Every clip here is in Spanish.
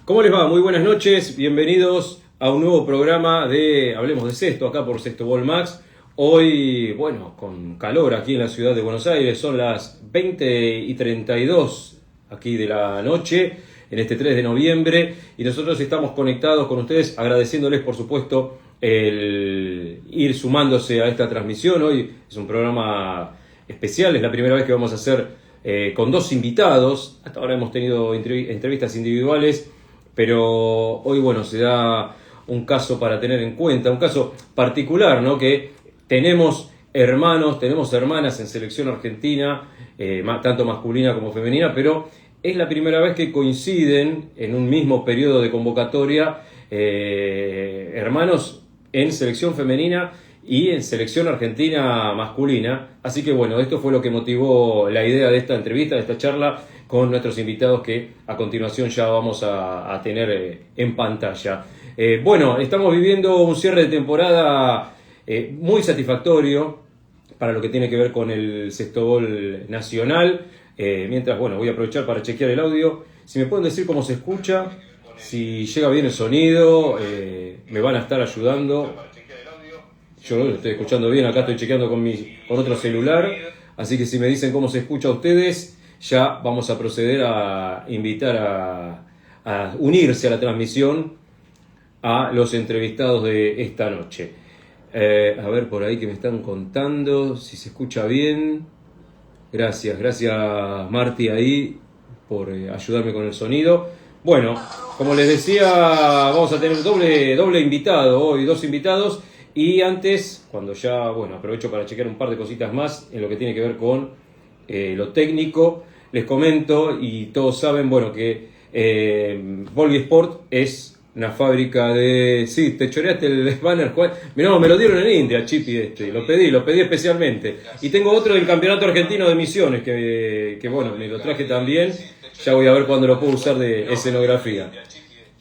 ¿Cómo les va? Muy buenas noches, bienvenidos a un nuevo programa de Hablemos de Sexto, acá por Sexto Ball Max. Hoy, bueno, con calor aquí en la ciudad de Buenos Aires, son las 20:32 aquí de la noche, en este 3 de noviembre, y nosotros estamos conectados con ustedes, agradeciéndoles, por supuesto, el ir sumándose a esta transmisión. Hoy es un programa especial, es la primera vez que vamos a hacer con dos invitados. Hasta ahora hemos tenido entrevistas individuales, pero hoy, bueno, se da un caso para tener en cuenta, un caso particular, ¿no? Que tenemos hermanos, tenemos hermanas en selección argentina, tanto masculina como femenina, pero es la primera vez que coinciden en un mismo periodo de convocatoria hermanos en selección femenina y en selección argentina masculina. Así que bueno, esto fue lo que motivó la idea de esta entrevista, de esta charla con nuestros invitados que a continuación ya vamos a tener en pantalla. Bueno, estamos viviendo un cierre de temporada muy satisfactorio para lo que tiene que ver con el Sextobol Nacional. Mientras, bueno, voy a aprovechar para chequear el audio. Si me pueden decir cómo se escucha, si llega bien el sonido, me van a estar ayudando. Yo lo estoy escuchando bien, acá estoy chequeando con otro celular, así que si me dicen cómo se escucha a ustedes, ya vamos a proceder a invitar a unirse a la transmisión a los entrevistados de esta noche. A ver por ahí que me están contando, si se escucha bien. Gracias Marti ahí por ayudarme con el sonido. Bueno, como les decía, vamos a tener doble invitado hoy, dos invitados. Y antes, cuando ya, bueno, aprovecho para chequear un par de cositas más en lo que tiene que ver con lo técnico, les comento, y todos saben, bueno, que Volvi Sport es una fábrica de... Sí, te choreaste el banner, Juan. No, me lo dieron en India, Chipi, lo pedí especialmente. Y tengo otro del Campeonato Argentino de Misiones, que bueno, me lo traje también. Ya voy a ver cuándo lo puedo usar de escenografía.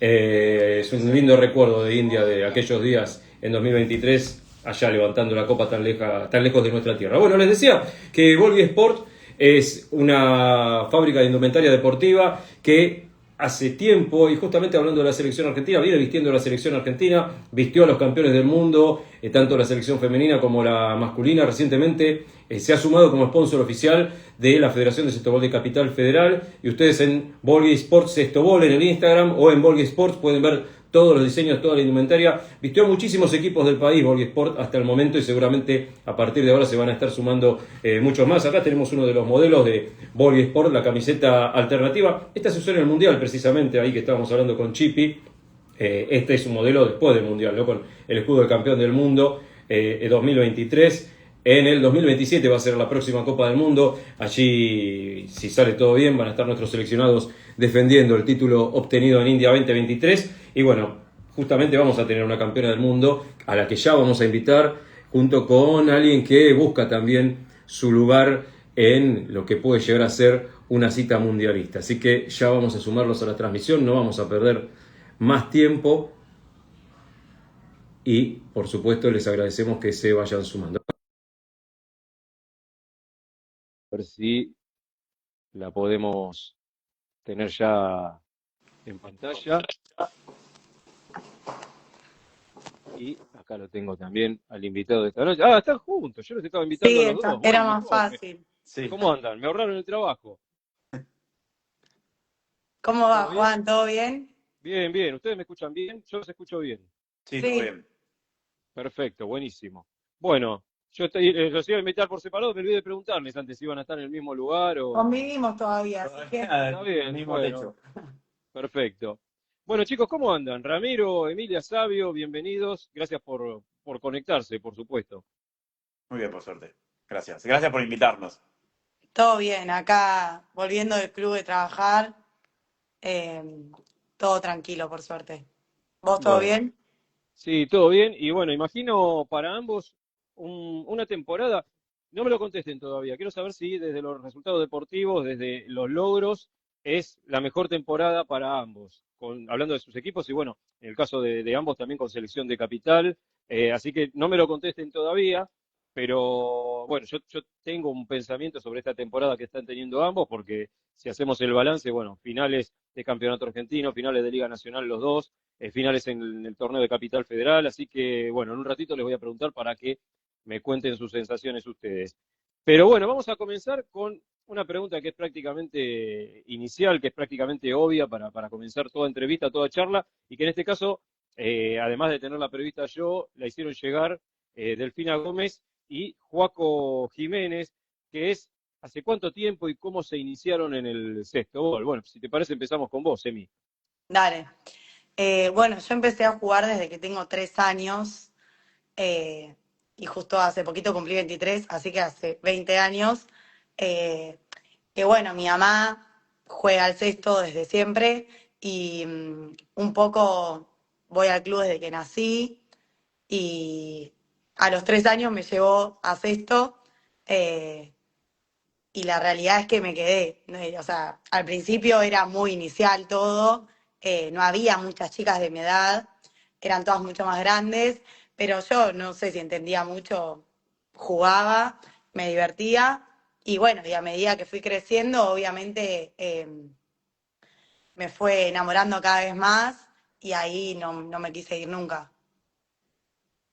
Es un lindo recuerdo de India, de aquellos días en 2023, allá levantando la copa tan lejos de nuestra tierra. Bueno, les decía que Volvi Sport es una fábrica de indumentaria deportiva que hace tiempo, y justamente hablando de la selección argentina, viene vistiendo a la selección argentina, vistió a los campeones del mundo, tanto la selección femenina como la masculina. Recientemente se ha sumado como sponsor oficial de la Federación de Sextobol de Capital Federal, y ustedes en Volvi Sports Sextobol en el Instagram o en Volvi Sports pueden ver todos los diseños, toda la indumentaria. Vistió a muchísimos equipos del país Volvi Sport hasta el momento, y seguramente a partir de ahora se van a estar sumando muchos más. Acá tenemos uno de los modelos de Volvi Sport, la camiseta alternativa. Esta se usó en el Mundial, precisamente, ahí que estábamos hablando con Chipi. Este es un modelo después del Mundial, ¿no? Con el escudo de campeón del mundo 2023. En el 2027 va a ser la próxima Copa del Mundo. Allí, si sale todo bien, van a estar nuestros seleccionados defendiendo el título obtenido en India 2023. Y bueno, justamente vamos a tener una campeona del mundo a la que ya vamos a invitar, junto con alguien que busca también su lugar en lo que puede llegar a ser una cita mundialista. Así que ya vamos a sumarlos a la transmisión, no vamos a perder más tiempo. Y, por supuesto, les agradecemos que se vayan sumando. A ver si la podemos tener ya en pantalla. Y acá lo tengo también al invitado de esta noche. Ah, están juntos, yo los estaba invitando Sí, a los dos. era Bueno, más mejor. fácil. Sí. ¿Cómo andan? Me ahorraron el trabajo. ¿Cómo va, ¿Todo bien? Juan? ¿Todo bien? Bien, bien. ¿Ustedes me escuchan bien? Yo los escucho bien. Sí, Sí. todo bien. Perfecto, buenísimo. Bueno, los iba a invitar por separado, me olvidé de preguntarles antes si iban a estar en el mismo lugar o... Convivimos todavía, así que Está bien, Mismo bueno, techo. perfecto. Bueno, chicos, ¿cómo andan? Ramiro, Emilia, Sabio, bienvenidos. Gracias por conectarse, por supuesto. Muy bien, por suerte. Gracias. Gracias por invitarnos. todo bien. Acá, volviendo del club de trabajar, eh, todo tranquilo, por suerte. ¿Vos todo Bueno. bien? Sí, todo bien. Y bueno, imagino para ambos una temporada. No me lo contesten todavía. Quiero saber si desde los resultados deportivos, desde los logros, es la mejor temporada para ambos. Hablando de sus equipos y bueno, en el caso de ambos también con selección de capital. Así que no me lo contesten todavía. pero bueno, yo tengo un pensamiento sobre esta temporada que están teniendo ambos, porque si hacemos el balance, bueno, finales de Campeonato Argentino, finales de Liga Nacional los dos, finales en el torneo de Capital Federal, así que bueno, en un ratito les voy a preguntar para que me cuenten sus sensaciones ustedes. Pero bueno, vamos a comenzar con una pregunta que es prácticamente inicial, que es prácticamente obvia para comenzar toda entrevista, toda charla, y que en este caso, además de tenerla prevista yo, la hicieron llegar Delfina Gómez y Joaco Jiménez, que es hace cuánto tiempo y cómo se iniciaron en el sexto. Bueno, si te parece empezamos con vos, Emi. Dale. Bueno, yo empecé a jugar desde que tengo 3 años eh, y justo hace poquito cumplí 23, así que hace 20 años. eh, que bueno, mi mamá juega al cesto desde siempre y un poco voy al club desde que nací y a los 3 años me llevó a cesto. eh, y la realidad es que me quedé. O sea, al principio era muy inicial todo, no había muchas chicas de mi edad, eran todas mucho más grandes, pero yo no sé si entendía mucho, jugaba, me divertía, y bueno, y a medida que fui creciendo, obviamente me fue enamorando cada vez más, y ahí no me quise ir nunca.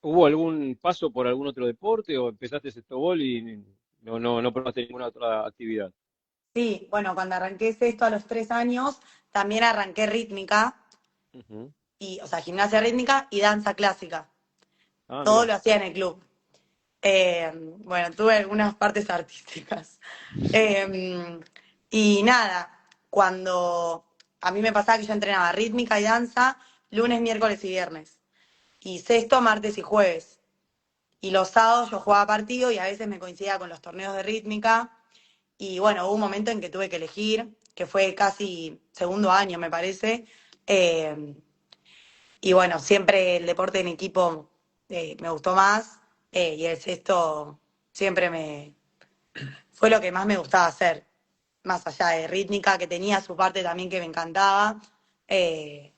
¿Hubo algún paso por algún otro deporte o empezaste sexto y no probaste ninguna otra actividad? Sí, bueno, cuando arranqué esto a los 3 años, también arranqué rítmica, Ujú. y, o sea, gimnasia rítmica y danza clásica. Ah, Todo mira. lo hacía en el club. Bueno, tuve algunas partes artísticas. Eh, y nada, cuando a mí me pasaba que yo entrenaba rítmica y danza lunes, miércoles y viernes. Y sexto, martes y jueves. Y los sábados yo jugaba partido y a veces me coincidía con los torneos de rítmica. Y bueno, hubo un momento en que tuve que elegir, que fue casi segundo año, me parece. Eh, y bueno, siempre el deporte en equipo me gustó más y el sexto siempre fue lo que más me gustaba hacer, más allá de rítmica, que tenía su parte también que me encantaba, eh,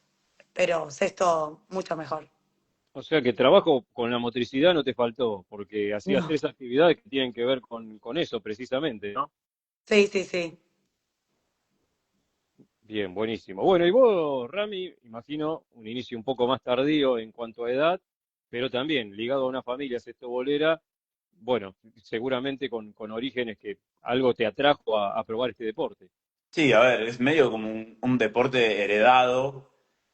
pero sexto mucho mejor. O sea que trabajo con la motricidad no te faltó, porque hacías No. tres actividades que tienen que ver con eso precisamente, ¿no? Sí, sí, sí. Bien, buenísimo. Bueno, y vos, Rami, imagino un inicio un poco más tardío en cuanto a edad, pero también ligado a una familia sextobolera, bueno, seguramente con orígenes que algo te atrajo a probar este deporte. Sí, a ver, es medio como un deporte heredado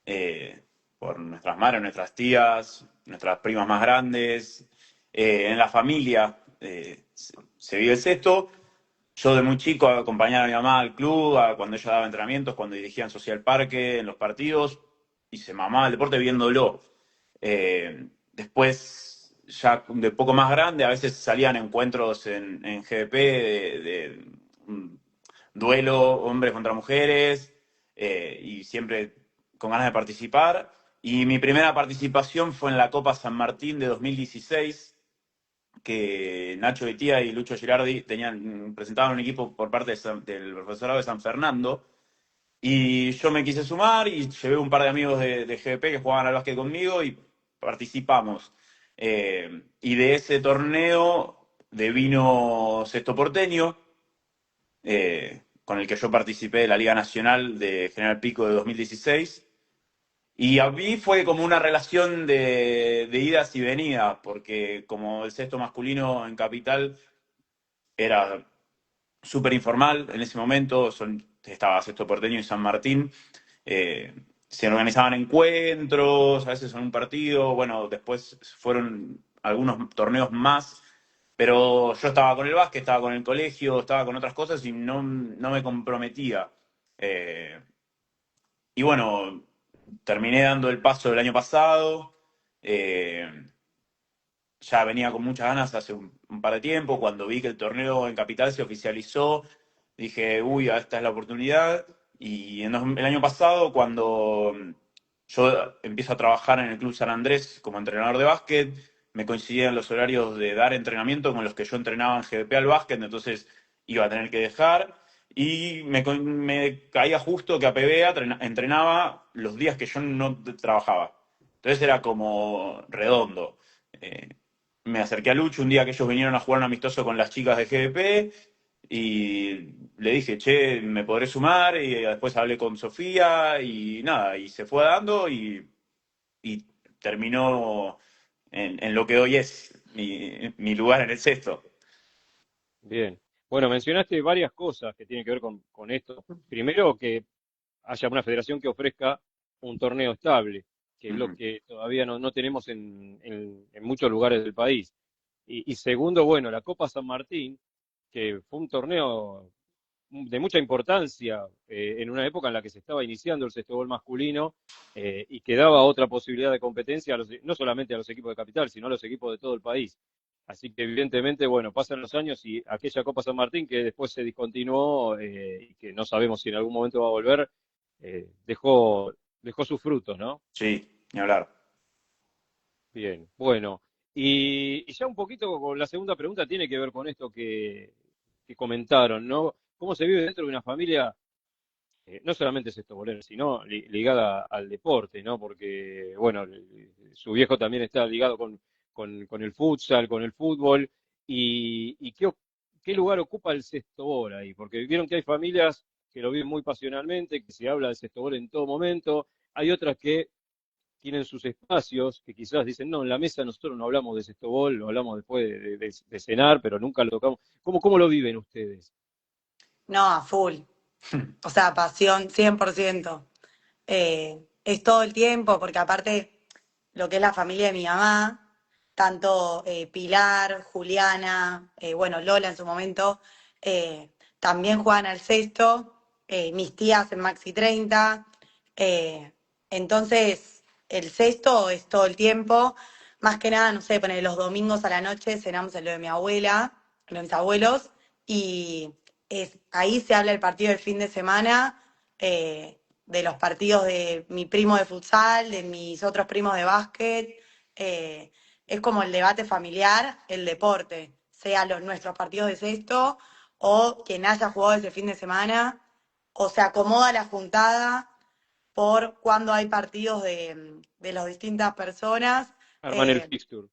eh, por nuestras madres, nuestras tías, nuestras primas más grandes. En la familia se vive el cesto. Yo de muy chico acompañaba a mi mamá al club, cuando ella daba entrenamientos, cuando dirigían Social Parque, en los partidos, y se mamaba el deporte viéndolo. Después, ya de poco más grande, a veces salían encuentros en GDP de duelo hombres contra mujeres, y siempre con ganas de participar. Y mi primera participación fue en la Copa San Martín de 2016, que Nacho Betía y Lucho Girardi presentaban un equipo por parte del profesorado de San Fernando. Y yo me quise sumar y llevé un par de amigos de GBP que jugaban al básquet conmigo y participamos. Y de ese torneo devino Sexto Porteño, con el que yo participé de la Liga Nacional de General Pico de 2016. Y a mí fue como una relación de idas y venidas, porque como el sexto masculino en Capital era súper informal en ese momento, estaba Sexto Porteño y San Martín, eh, se organizaban encuentros, a veces en un partido, bueno, después fueron algunos torneos más, pero yo estaba con el básquet, estaba con el colegio, estaba con otras cosas y no me comprometía. Eh, y bueno, terminé dando el paso el año pasado. Ya venía con muchas ganas hace un par de tiempo. Cuando vi que el torneo en Capital se oficializó, dije, uy, esta es la oportunidad. Y el año pasado, cuando yo empiezo a trabajar en el Club San Andrés como entrenador de básquet, me coincidían los horarios de dar entrenamiento con los que yo entrenaba en GBP al básquet, entonces iba a tener que dejar. Y me caía justo que a PBA entrenaba los días que yo no trabajaba. Entonces era como redondo. me acerqué a Lucho un día que ellos vinieron a jugar un amistoso con las chicas de GDP y le dije, che, ¿me podré sumar? Y después hablé con Sofía y nada, y se fue dando y terminó en lo que hoy es mi lugar en el sexto. Bien. Bueno, mencionaste varias cosas que tienen que ver con esto. Primero, que haya una federación que ofrezca un torneo estable, que es lo Ujú. que todavía no tenemos en muchos lugares del país. Y segundo, bueno, la Copa San Martín, que fue un torneo de mucha importancia en una época en la que se estaba iniciando el sexto masculino y que daba otra posibilidad de competencia, no solamente a los equipos de capital, sino a los equipos de todo el país. Así que evidentemente, bueno, pasan los años y aquella Copa San Martín que después se discontinuó y que no sabemos si en algún momento va a volver, dejó sus frutos, ¿no? Sí, ni hablar. Bien, bueno. Y ya un poquito con la segunda pregunta tiene que ver con esto que comentaron, ¿no? ¿Cómo se vive dentro de una familia no solamente sextobolera, sino ligada al deporte, ¿no? Porque, bueno, su viejo también está ligado con el futsal, con el fútbol, y qué lugar ocupa el sextobol ahí, porque vieron que hay familias que lo viven muy pasionalmente, que se habla de sextobol en todo momento, hay otras que tienen sus espacios, que quizás dicen, no, en la mesa nosotros no hablamos de sextobol, lo hablamos después de cenar, pero nunca lo tocamos. ¿Cómo lo viven ustedes? No, a full. O sea, pasión 100%. Es todo el tiempo, porque aparte lo que es la familia de mi mamá, tanto Pilar, Juliana, bueno, Lola en su momento, también juegan al cesto, mis tías en Maxi 30. eh, entonces, el cesto es todo el tiempo. Más que nada, no sé, poner los domingos a la noche cenamos en lo de mi abuela, en lo de mis abuelos, y ahí se habla el partido del fin de semana, de los partidos de mi primo de futsal, de mis otros primos de básquet. eh, es como el debate familiar, el deporte, sea nuestros partidos de sexto o quien haya jugado ese fin de semana, o se acomoda la juntada por cuando hay partidos de las distintas personas. Arman el eh, fixture.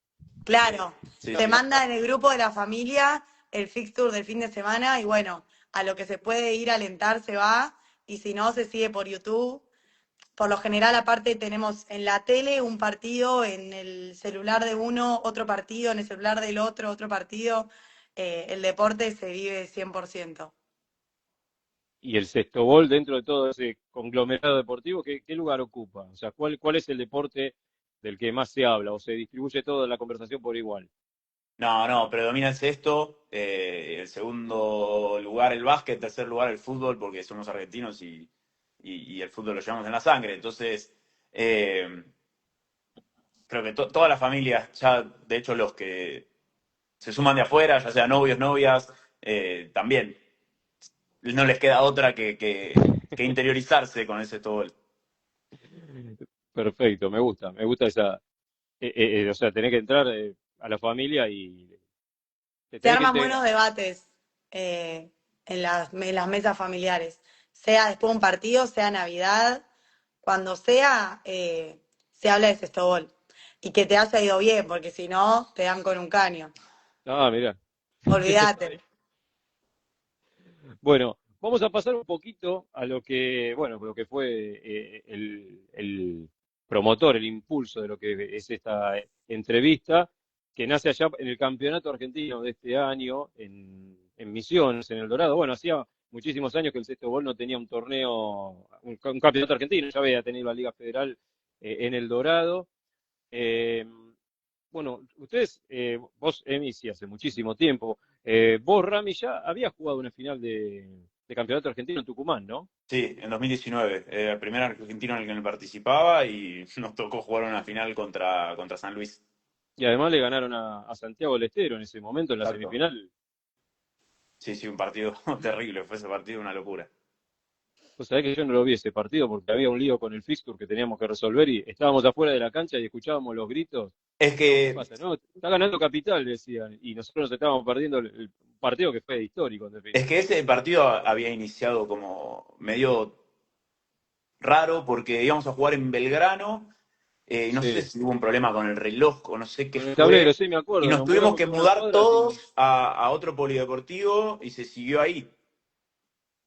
Claro, Sí, se sí. manda en el grupo de la familia el fixture del fin de semana y bueno, a lo que se puede ir a alentar se va y si no se sigue por YouTube. Por lo general, aparte tenemos en la tele un partido, en el celular de uno otro partido, en el celular del otro otro partido. El deporte se vive 100%. Y el sextobol dentro de todo ese conglomerado deportivo, ¿qué lugar ocupa? O sea, ¿cuál es el deporte del que más se habla o se distribuye toda la conversación por igual? No, no, predomina el sexto, el segundo lugar el básquet, tercer lugar el fútbol, porque somos argentinos y el fútbol lo llevamos en la sangre. Entonces, eh, creo que todas las familias, ya de hecho los que se suman de afuera, ya sea novios, novias, también no les queda otra que interiorizarse con el sexto. Perfecto, me gusta esa, o sea, tenés que entrar a la familia y te Se tenés que arman buenos integrar. debates en las mesas familiares, sea después de un partido, sea Navidad, cuando sea, se habla de sextobol. Y que te haya ido bien, porque si no, te dan con un caño. Ah, mira. Olvídate. Bueno, vamos a pasar un poquito a bueno, lo que fue el promotor, el impulso de lo que es esta entrevista, que nace allá en el Campeonato Argentino de este año, en Misiones, en El Dorado. Bueno, hacía muchísimos años que el Sexto Gol no tenía un torneo, un campeonato argentino, ya había tenido la Liga Federal en El Dorado. Eh, bueno, ustedes, vos, Emi, sí, hace muchísimo tiempo. Vos, Rami, ya habías jugado una final de campeonato argentino en Tucumán, ¿no? Sí, en 2019, era el primer argentino en el que participaba y nos tocó jugar una final contra San Luis. Y además le ganaron a Santiago del Estero en ese momento, en la Exacto. semifinal. Sí, sí, un partido terrible, fue ese partido una locura. Vos sabés que yo no lo vi ese partido porque había un lío con el fixture que teníamos que resolver y estábamos afuera de la cancha y escuchábamos los gritos. Es ¿Qué que, pasa? No, está ganando Capital, decían, y nosotros nos estábamos perdiendo el partido que fue histórico, en es definitiva. que ese partido había iniciado como medio raro porque íbamos a jugar en Belgrano y no sé Sí. si hubo un problema con el reloj o no sé qué Con el tablero, fue, sí, me y acuerdo. nos Nos tuvimos mudamos que unas mudar cuadras y. todos a otro polideportivo y se siguió ahí.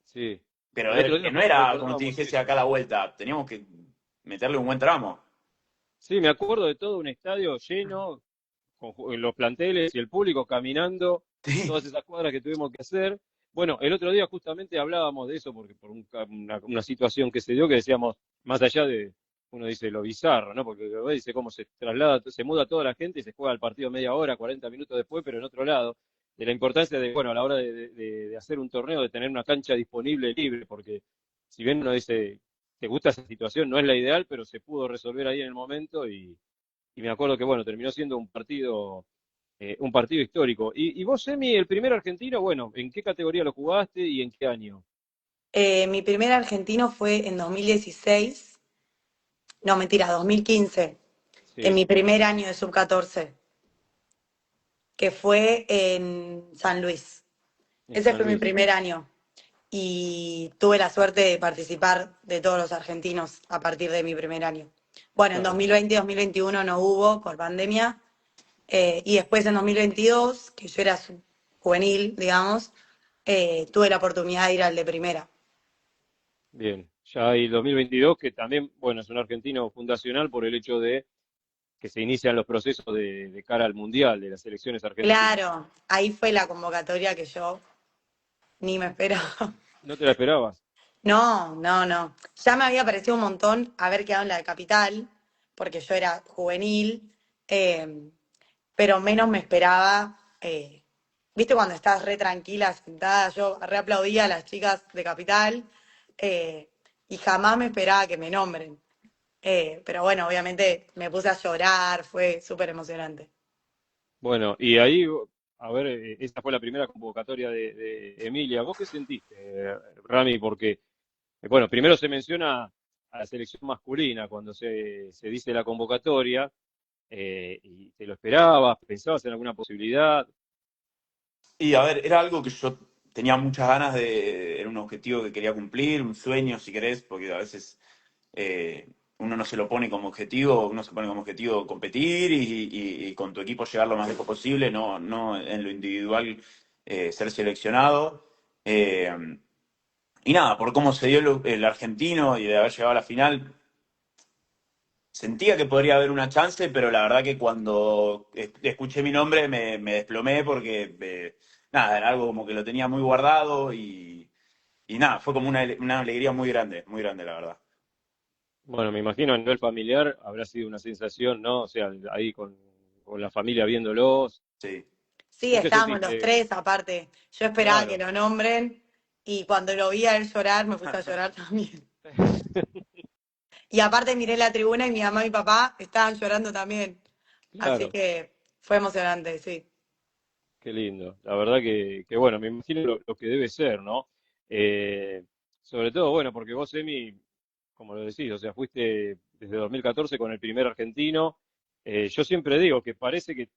Sí. Pero El otro que día no era, como te recordábamos dijese, acá a eso. la vuelta, teníamos que meterle un buen tramo. Sí, me acuerdo de todo un estadio lleno, con los planteles y el público caminando Sí, todas esas cuadras que tuvimos que hacer. Bueno, el otro día justamente hablábamos de eso, porque por una situación que se dio, que decíamos, más allá de, uno dice lo bizarro, ¿no? Porque dice cómo se traslada, se muda toda la gente y se juega el partido media hora, 40 minutos después, pero en otro lado, de la importancia de, bueno, a la hora de hacer un torneo, de tener una cancha disponible, libre, porque si bien uno dice, te gusta esa situación, no es la ideal, pero se pudo resolver ahí en el momento y me acuerdo que, bueno, terminó siendo un partido histórico. Y vos, Emi, el primer argentino, bueno, ¿en qué categoría lo jugaste y en qué año? Mi primer argentino fue en 2016, no, mentira, 2015, en Sí, mi primer año de sub-14, que fue en San Luis. en Ese San fue mi Luis. primer año y tuve la suerte de participar de todos los argentinos a partir de mi primer año. Bueno, en Claro. 2020 y 2021 no hubo por pandemia, y después en 2022, que yo era juvenil, digamos, tuve la oportunidad de ir al de primera. Bien. Ya hay 2022, que también, bueno, es un argentino fundacional por el hecho de que se inician los procesos de cara al Mundial de las selecciones argentinas. Claro, ahí fue la convocatoria que yo ni me esperaba. ¿No te la esperabas? No, no, no. Ya me había parecido un montón haber quedado en la de Capital, porque yo era juvenil, eh, pero menos me esperaba. ¿Viste cuando estás re tranquila, sentada? Yo re aplaudía a las chicas de Capital, eh, y jamás me esperaba que me nombren. Pero bueno, obviamente me puse a llorar, fue súper emocionante. Bueno, y ahí, a ver, esta fue la primera convocatoria de Emilia. ¿Vos qué sentiste, Rami? Porque bueno, primero se menciona a la selección masculina cuando se dice la convocatoria, y te lo esperabas, pensabas en alguna posibilidad. y a ver, era algo que yo tenía muchas ganas de, era un objetivo que quería cumplir, un sueño, si querés, porque a veces uno no se lo pone como objetivo, uno se pone como objetivo competir y con tu equipo llegar lo más lejos posible, no en lo individual ser seleccionado. Eh, y nada, por cómo se dio el argentino y de haber llegado a la final, sentía que podría haber una chance, pero la verdad que cuando escuché mi nombre me desplomé porque, nada, era algo como que lo tenía muy guardado y nada, fue como una alegría muy grande, la verdad. Bueno, me imagino a nivel familiar habrá sido una sensación, ¿no? O sea, ahí con la familia viéndolos. Sí. Sí, ¿Vos qué estábamos los sentiste? tres aparte. Yo esperaba que Claro. lo nombren y cuando lo vi a él llorar, me puse a llorar también. Y aparte miré la tribuna y mi mamá y mi papá estaban llorando también. Así Claro, que fue emocionante, sí. qué lindo. La verdad que bueno, me imagino lo que debe ser, ¿no? Eh, Sobre todo, bueno, porque vos, Emi, como lo decís, o sea, fuiste desde 2014 con el primer argentino. Yo siempre digo que parece que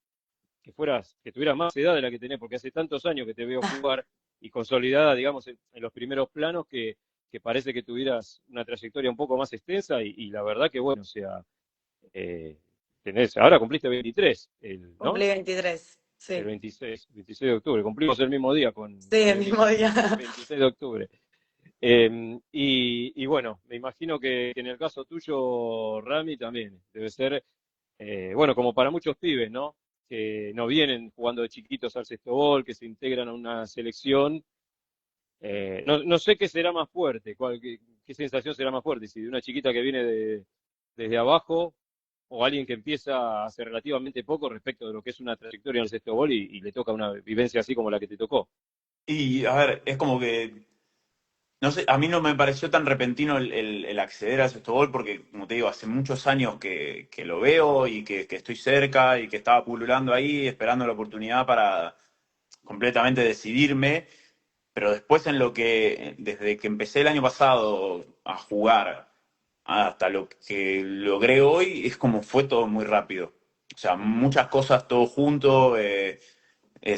tuvieras más edad de la que tenés, porque hace tantos años que te veo jugar y consolidada, digamos, en los primeros planos, que parece que tuvieras una trayectoria un poco más extensa y la verdad que, bueno, o sea, eh, ahora cumpliste 23, ¿no? Cumplí 23, El sí. 26 de octubre, cumplimos el mismo día Sí, con el mismo Emilia, día. 26 de octubre. Y bueno, me imagino que en el caso tuyo, Rami, también debe ser, bueno, como para muchos pibes, ¿no? Que no vienen jugando de chiquitos al sexto que se integran a una selección. No sé qué será más fuerte, qué sensación será más fuerte, si de una chiquita que viene desde abajo o alguien que empieza hace relativamente poco respecto de lo que es una trayectoria en el sexto y le toca una vivencia así como la que te tocó. Y a ver, es como que, no sé, a mí no me pareció tan repentino el acceder al sexto gol porque, como te digo, hace muchos años que lo veo y que estoy cerca y que estaba pululando ahí, esperando la oportunidad para completamente decidirme. Pero después en lo que, desde que empecé el año pasado a jugar hasta lo que logré hoy, es como fue todo muy rápido. O sea, muchas cosas todo junto,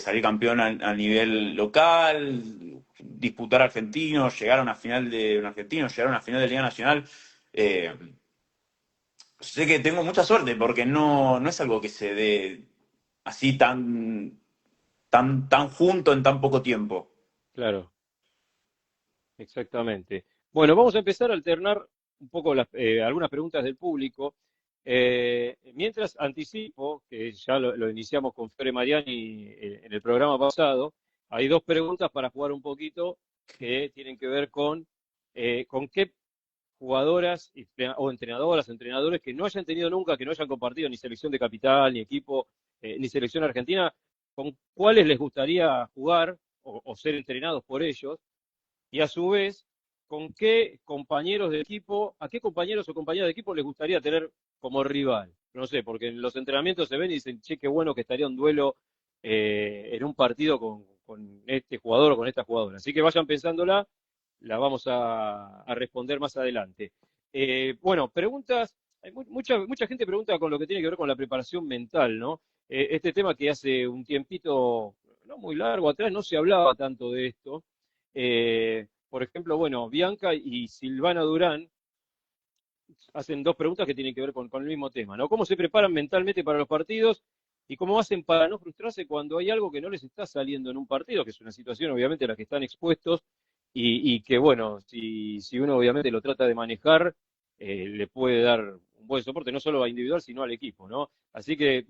salir campeón a nivel local, disputar argentinos, llegar a una final de un argentino, llegar a una final de Liga Nacional. sé que tengo mucha suerte porque no es algo que se dé así tan junto en tan poco tiempo. Claro, exactamente. Bueno, vamos a empezar a alternar un poco algunas preguntas del público. Mientras anticipo, que ya lo iniciamos con Fere Mariani en el programa pasado, hay dos preguntas para jugar un poquito que tienen que ver con qué jugadoras o entrenadoras, entrenadores que no hayan tenido nunca, que no hayan compartido ni selección de capital, ni equipo, ni selección argentina, con cuáles les gustaría jugar o ser entrenados por ellos, y a su vez, con qué compañeros de equipo, a qué compañeros o compañeras de equipo les gustaría tener como rival. No sé, porque en los entrenamientos se ven y dicen, che, qué bueno que estaría un duelo en un partido con este jugador o con esta jugadora. Así que vayan pensándola, la vamos a responder más adelante. Bueno, preguntas, hay mucha gente pregunta con lo que tiene que ver con la preparación mental, ¿no? Este tema que hace un tiempito, no muy largo atrás, no se hablaba tanto de esto. Por ejemplo, bueno, Bianca y Silvana Durán hacen dos preguntas que tienen que ver con el mismo tema, ¿no? ¿Cómo se preparan mentalmente para los partidos y cómo hacen para no frustrarse cuando hay algo que no les está saliendo en un partido, que es una situación obviamente a la que están expuestos y que, bueno, si uno obviamente lo trata de manejar, le puede dar un buen soporte, no solo a individual, sino al equipo, ¿no? Así que,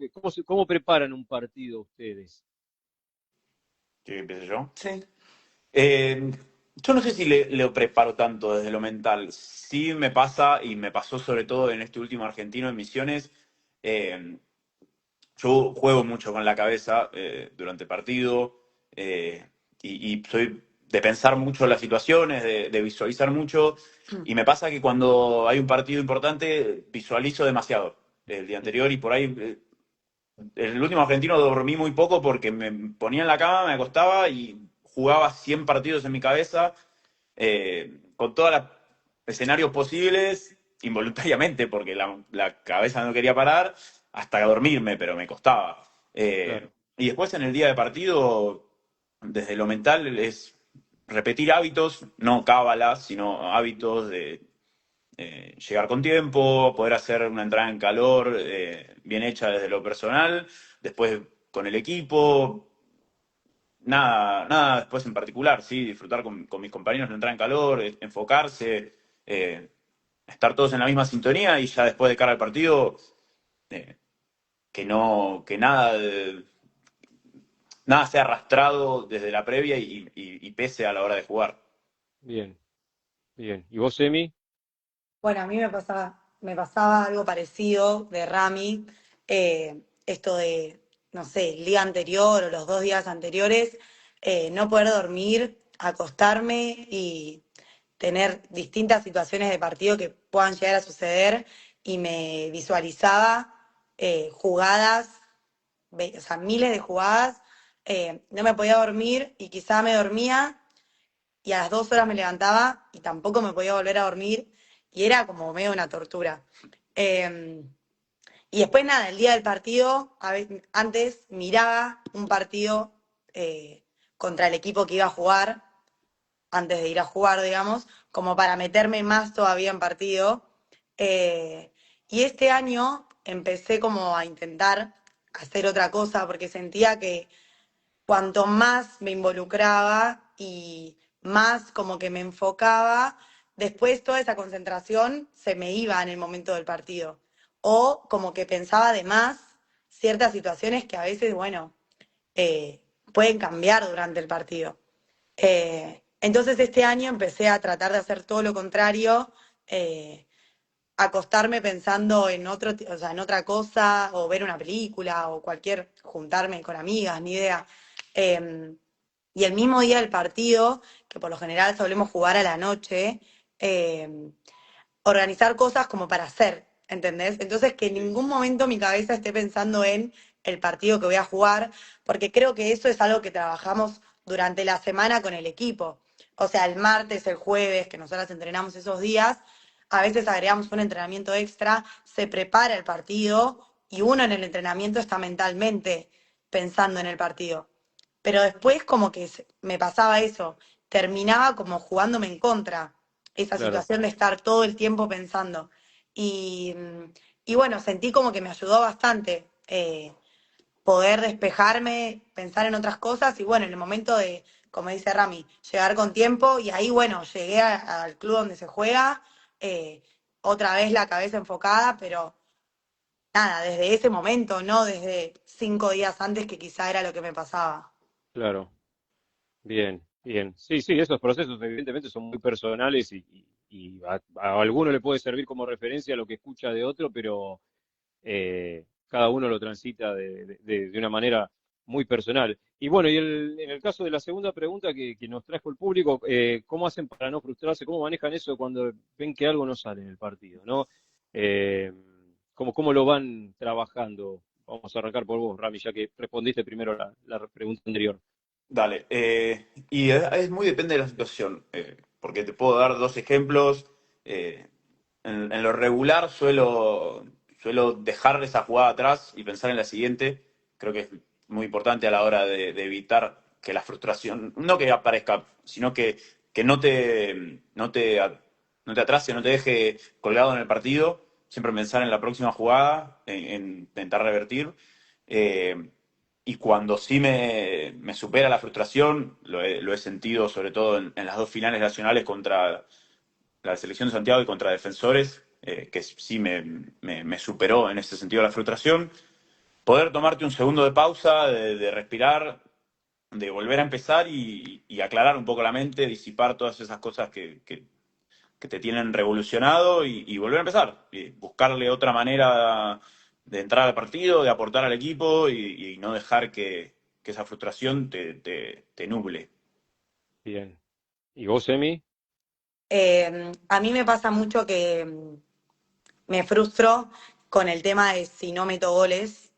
¿cómo preparan un partido ustedes? ¿Qué empiezo yo? Sí. Eh, yo no sé si lo preparo tanto desde lo mental. Sí me pasa, y me pasó sobre todo en este último argentino en Misiones. eh, yo juego mucho con la cabeza durante el partido y soy de pensar mucho las situaciones, de visualizar mucho. Y me pasa que cuando hay un partido importante visualizo demasiado el día anterior y por ahí el último argentino dormí muy poco porque me ponía en la cama, me acostaba y jugaba 100 partidos en mi cabeza, con todos los escenarios posibles, involuntariamente, porque la cabeza no quería parar, hasta dormirme, pero me costaba. Claro, Y después en el día de partido, desde lo mental, es repetir hábitos, no cábalas, sino hábitos de llegar con tiempo, poder hacer una entrada en calor bien hecha desde lo personal, después con el equipo, nada después en particular, sí, disfrutar con mis compañeros, la entrada en calor, enfocarse, eh, estar todos en la misma sintonía y ya después de cara al partido, eh, que nada sea arrastrado desde la previa y pese a la hora de jugar. bien, bien. ¿Y vos, Emi? Bueno, a mí me pasaba algo parecido de Rami, esto de, no sé, el día anterior o los 2 días anteriores, no poder dormir, acostarme y tener distintas situaciones de partido que puedan llegar a suceder y me visualizaba jugadas, o sea, miles de jugadas, no me podía dormir y quizá me dormía y a las 2 horas me levantaba y tampoco me podía volver a dormir y era como medio una tortura. Eh, y después nada, el día del partido, antes miraba un partido contra el equipo que iba a jugar, antes de ir a jugar, digamos, como para meterme más todavía en partido. Eh, y este año empecé como a intentar hacer otra cosa porque sentía que cuanto más me involucraba y más como que me enfocaba, después toda esa concentración se me iba en el momento del partido. O como que pensaba de más ciertas situaciones que a veces, bueno, pueden cambiar durante el partido. Entonces este año empecé a tratar de hacer todo lo contrario, eh, acostarme pensando en o sea, en otra cosa, o ver una película, o juntarme con amigas, ni idea. Eh, y el mismo día del partido, que por lo general solemos jugar a la noche, eh, organizar cosas como para hacer, ¿entendés? Entonces que en Sí, ningún momento mi cabeza esté pensando en el partido que voy a jugar, porque creo que eso es algo que trabajamos durante la semana con el equipo. O sea, el martes, el jueves, que nosotras entrenamos esos días, a veces agregamos un entrenamiento extra, se prepara el partido y uno en el entrenamiento está mentalmente pensando en el partido. Pero después como que me pasaba eso, terminaba como jugándome en contra esa claro. situación de estar todo el tiempo pensando. Y Y bueno, sentí como que me ayudó bastante poder despejarme, pensar en otras cosas y bueno, en el momento de, como dice Rami, llegar con tiempo y ahí bueno, llegué al club donde se juega, eh, otra vez la cabeza enfocada, pero nada, desde ese momento, no desde 5 días antes que quizá era lo que me pasaba. Claro, bien, bien. Sí, sí, esos procesos evidentemente son muy personales y a alguno le puede servir como referencia lo que escucha de otro, pero cada uno lo transita de una manera muy personal. Y bueno, en el caso de la segunda pregunta que nos trajo el público, ¿cómo hacen para no frustrarse? ¿Cómo manejan eso cuando ven que algo no sale en el partido, ¿no? Eh, ¿cómo lo van trabajando? Vamos a arrancar por vos, Rami, ya que respondiste primero la pregunta anterior. Dale. Y es muy depende de la situación, porque te puedo dar dos ejemplos. Eh, en lo regular suelo dejar esa jugada atrás y pensar en la siguiente. Creo que es muy importante a la hora de evitar que la frustración, no que aparezca, sino que no te atrase, no te deje colgado en el partido. Siempre pensar en la próxima jugada, en intentar revertir. Eh, y cuando sí me supera la frustración, lo he sentido sobre todo en las dos finales nacionales contra la selección de Santiago y contra Defensores, que sí me superó en ese sentido la frustración. Poder tomarte un segundo de pausa, de respirar, de volver a empezar y aclarar un poco la mente, disipar todas esas cosas que te tienen revolucionado y volver a empezar. Y buscarle otra manera de entrar al partido, de aportar al equipo y no dejar que esa frustración te nuble. Bien. ¿Y vos, Emi? A mí me pasa mucho que me frustro con el tema de si no meto goles.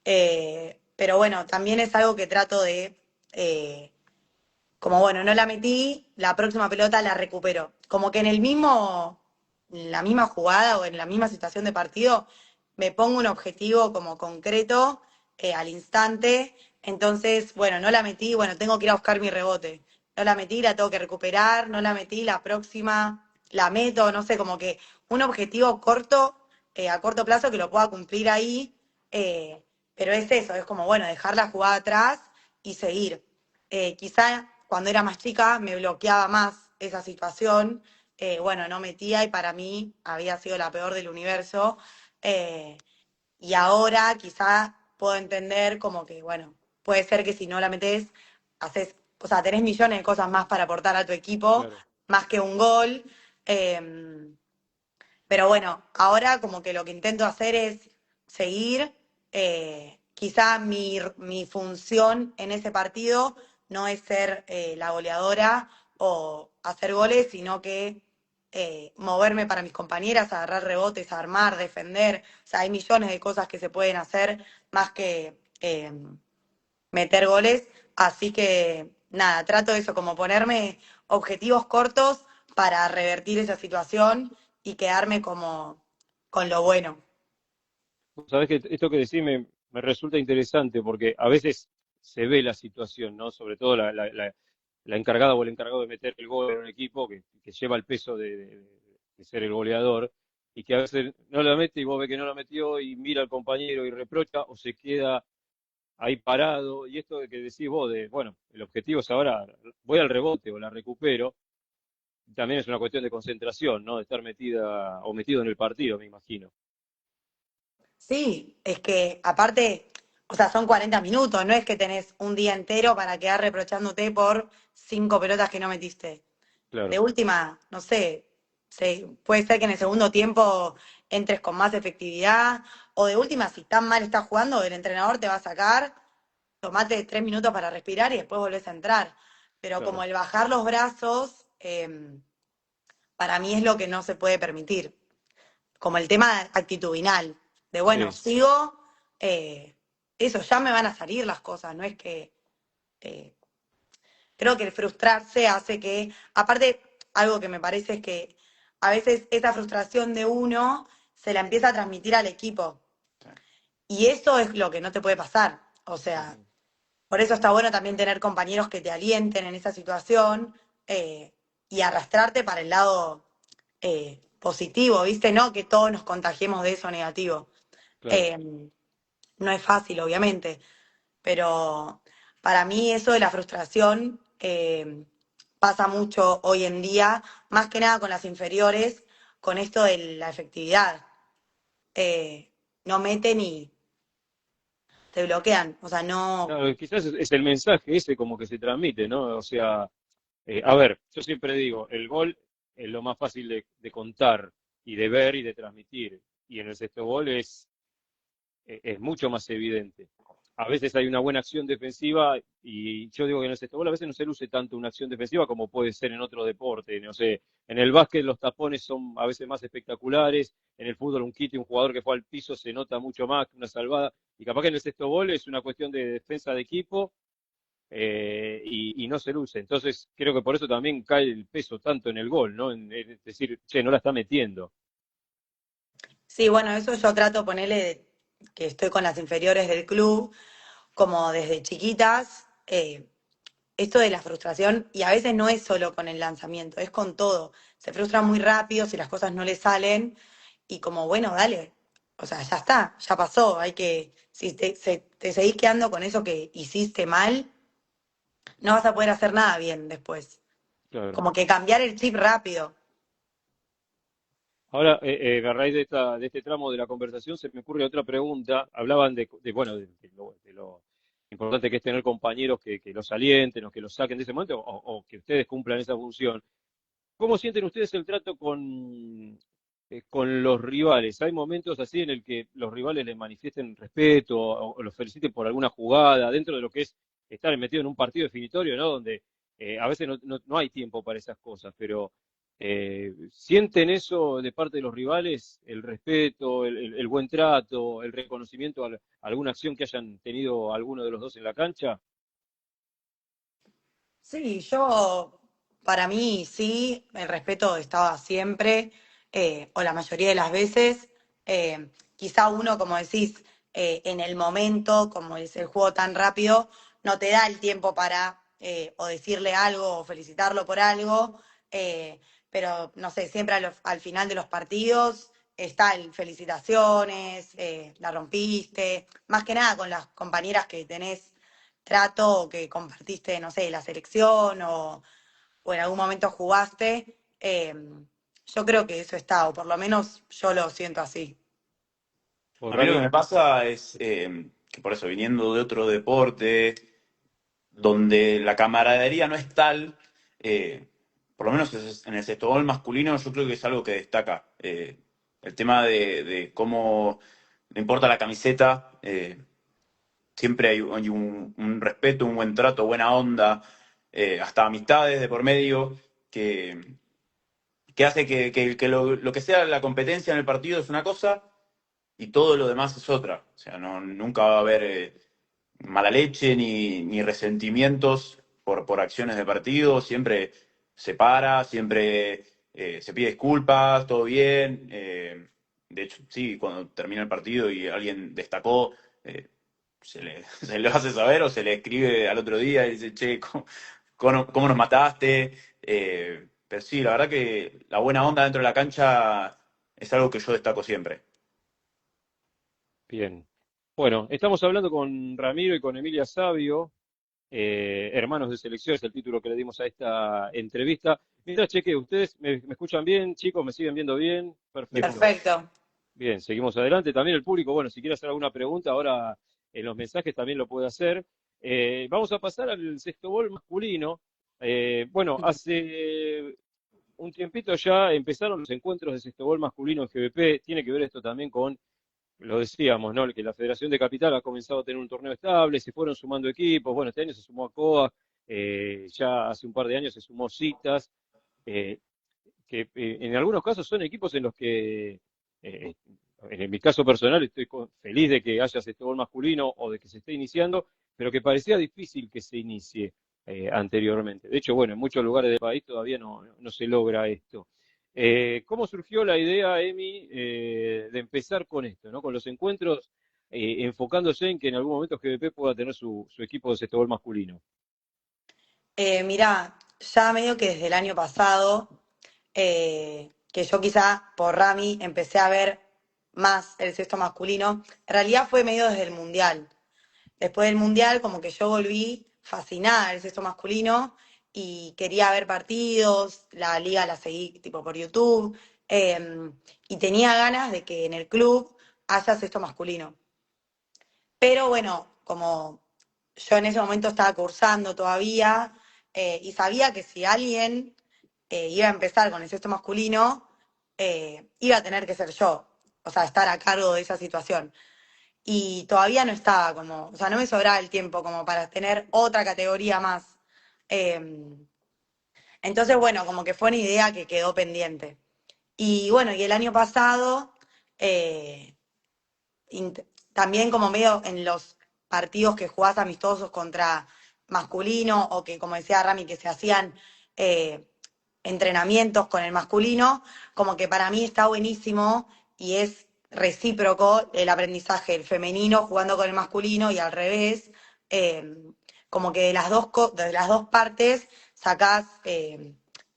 Pero bueno, también es algo que trato de, como bueno, no la metí, la próxima pelota la recupero. Como que en la misma jugada o en la misma situación de partido, me pongo un objetivo como concreto al instante. Entonces, bueno, no la metí, bueno, tengo que ir a buscar mi rebote. No la metí, la tengo que recuperar, no la metí, la próxima la meto, no sé, como que un objetivo corto, a corto plazo que lo pueda cumplir ahí. eh, pero es eso, es como, bueno, dejar la jugada atrás y seguir. Quizá cuando era más chica me bloqueaba más esa situación, bueno, no metía y para mí había sido la peor del universo. eh, y ahora quizá puedo entender como que, bueno, puede ser que si no la metes, haces, o sea, tenés millones de cosas más para aportar a tu equipo, Claro. más que un gol. eh, pero bueno, ahora como que lo que intento hacer es seguir. Quizá mi función en ese partido no es ser la goleadora o hacer goles, sino que moverme para mis compañeras, agarrar rebotes, armar, defender. O sea, hay millones de cosas que se pueden hacer más que meter goles. Así que nada, trato de eso, como ponerme objetivos cortos para revertir esa situación y quedarme como con lo bueno. Vos sabés que esto que decís me resulta interesante porque a veces se ve la situación, ¿no? Sobre todo la encargada o el encargado de meter el gol en un equipo que lleva el peso de ser el goleador y que a veces no la mete y vos ves que no la metió y mira al compañero y reprocha o se queda ahí parado. Y esto de que decís vos de, bueno, el objetivo es ahora, voy al rebote o la recupero, también es una cuestión de concentración, ¿no? De estar metida o metido en el partido, me imagino. Sí, es que aparte, o sea, son 40 minutos, no es que tenés un día entero para quedar reprochándote por 5 pelotas que no metiste. De Claro, última, no sé, puede ser que en el segundo tiempo entres con más efectividad, o de última, si tan mal estás jugando, el entrenador te va a sacar, tomate 3 minutos para respirar y después volvés a entrar. Pero como claro. el bajar los brazos, para mí es lo que no se puede permitir. Como el tema actitudinal, de bueno, Sí. sigo, eh, eso, ya me van a salir las cosas, no es que eh, creo que el frustrarse hace que, aparte, algo que me parece es que a veces esa frustración de uno se la empieza a transmitir al equipo. Sí. Y eso es lo que no te puede pasar. O sea, Ujú. por eso está bueno también tener compañeros que te alienten en esa situación y arrastrarte para el lado positivo, ¿viste? No que todos nos contagiemos de eso negativo. Claro. Eh, no es fácil, obviamente, pero para mí eso de la frustración pasa mucho hoy en día, más que nada con las inferiores, con esto de la efectividad. Eh, no meten y te bloquean, o sea, no. Claro, quizás es el mensaje ese como que se transmite, ¿no? O sea, a ver, yo siempre digo, el gol es lo más fácil de contar y de ver y de transmitir. Y en el sexto gol es mucho más evidente. A veces hay una buena acción defensiva y yo digo que en el sexto gol a veces no se luce tanto una acción defensiva como puede ser en otro deporte. No sé, en el básquet los tapones son a veces más espectaculares, en el fútbol un quite, un jugador que fue al piso se nota mucho más que una salvada. Y capaz que en el sexto gol es una cuestión de defensa de equipo y no se luce. Entonces creo que por eso también cae el peso tanto en el gol, ¿no? Es decir, che, no la está metiendo. Sí, bueno, eso yo trato de ponerle que estoy con las inferiores del club, como desde chiquitas, esto de la frustración, y a veces no es solo con el lanzamiento, es con todo. Se frustra muy rápido si las cosas no le salen, y como, bueno, dale, o sea, ya está, ya pasó, hay que, si te seguís quedando con eso que hiciste mal, no vas a poder hacer nada bien después. Claro. Como que cambiar el chip rápido. Ahora, a raíz de este tramo de la conversación, se me ocurre otra pregunta. Hablaban bueno, de lo importante que es tener compañeros que los alienten o que los saquen de ese momento o que ustedes cumplan esa función. ¿Cómo sienten ustedes el trato con los rivales? ¿Hay momentos así en el que los rivales les manifiesten respeto o los feliciten por alguna jugada dentro de lo que es estar metido en un partido definitorio, ¿no? Donde a veces no hay tiempo para esas cosas, pero ¿sienten eso de parte de los rivales? ¿El respeto, el buen trato, el reconocimiento a alguna acción que hayan tenido alguno de los dos en la cancha? Sí, para mí sí, el respeto estaba siempre, o la mayoría de las veces. Quizá uno, como decís, en el momento, como es el juego tan rápido, no te da el tiempo para o decirle algo o felicitarlo por algo, pero no sé, siempre al final de los partidos está el felicitaciones, la rompiste, más que nada con las compañeras que tenés trato o que compartiste, no sé, la selección o en algún momento jugaste, yo creo que eso está, o por lo menos yo lo siento así. ¿O A mí lo que Rami? me pasa es que por eso, viniendo de otro deporte, donde la camaradería no es tal, eh, por lo menos en el sexto masculino, yo creo que es algo que destaca. El tema de cómo, no importa la camiseta, siempre hay un respeto, un buen trato, buena onda, hasta amistades de por medio, que hace que lo que sea la competencia en el partido es una cosa y todo lo demás es otra. O sea, nunca va a haber mala leche ni resentimientos por acciones de partido. Siempre se para, siempre se pide disculpas, todo bien. De hecho, sí, cuando termina el partido y alguien destacó, eh, se le hace saber o se le escribe al otro día y dice, che, ¿cómo nos mataste? Pero sí, la verdad que la buena onda dentro de la cancha es algo que yo destaco siempre. Bien. Bueno, estamos hablando con Ramiro y con Emilia Sabio, hermanos de selección, es el título que le dimos a esta entrevista. Mientras cheque, ¿ustedes me escuchan bien, chicos? ¿Me siguen viendo bien? Bien. Perfecto. Perfecto. Bien, seguimos adelante. También el público, bueno, si quiere hacer alguna pregunta, ahora en los mensajes también lo puede hacer. Vamos a pasar al sexto gol masculino. Bueno, hace un tiempito ya empezaron los encuentros de sexto gol masculino en GBP. Tiene que ver esto también con lo decíamos, ¿no? Que la Federación de Capital ha comenzado a tener un torneo estable, se fueron sumando equipos, bueno, este año se sumó a COA, ya hace un par de años se sumó Citas, eh, que en algunos casos son equipos en los que, eh, en mi caso personal, estoy feliz de que haya este gol masculino o de que se esté iniciando, pero que parecía difícil que se inicie anteriormente. De hecho, bueno, en muchos lugares del país todavía no se logra esto. ¿Cómo surgió la idea, Emi, de empezar con esto, ¿no? Con los encuentros, enfocándose en que en algún momento GBP pueda tener su equipo de sexto gol masculino? Mirá, ya medio que desde el año pasado, que yo quizá por Rami empecé a ver más el cesto masculino. En realidad fue medio desde el Mundial. Después del Mundial, como que yo volví fascinada del cesto masculino y quería ver partidos, la liga la seguí tipo por YouTube, y tenía ganas de que en el club haya cesto masculino. Pero bueno, como yo en ese momento estaba cursando todavía, y sabía que si alguien iba a empezar con el cesto masculino, iba a tener que ser yo, o sea, estar a cargo de esa situación. Y todavía no estaba como, o sea, no me sobraba el tiempo como para tener otra categoría más. Eh, entonces, bueno, como que fue una idea que quedó pendiente. Y bueno, y el año pasado, eh, también como medio en los partidos que jugás amistosos contra masculino o que, como decía Rami, que se hacían eh, entrenamientos con el masculino, como que para mí está buenísimo y es recíproco el aprendizaje, el femenino jugando con el masculino y al revés, eh, como que de las dos partes sacás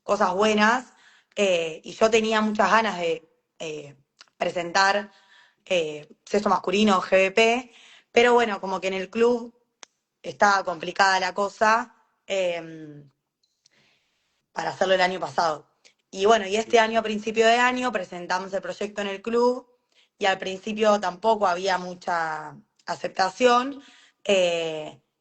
cosas buenas, y yo tenía muchas ganas de presentar sexto masculino, GBP, pero bueno, como que en el club estaba complicada la cosa, para hacerlo el año pasado. Y bueno, y este año, a principio de año, presentamos el proyecto en el club y al principio tampoco había mucha aceptación.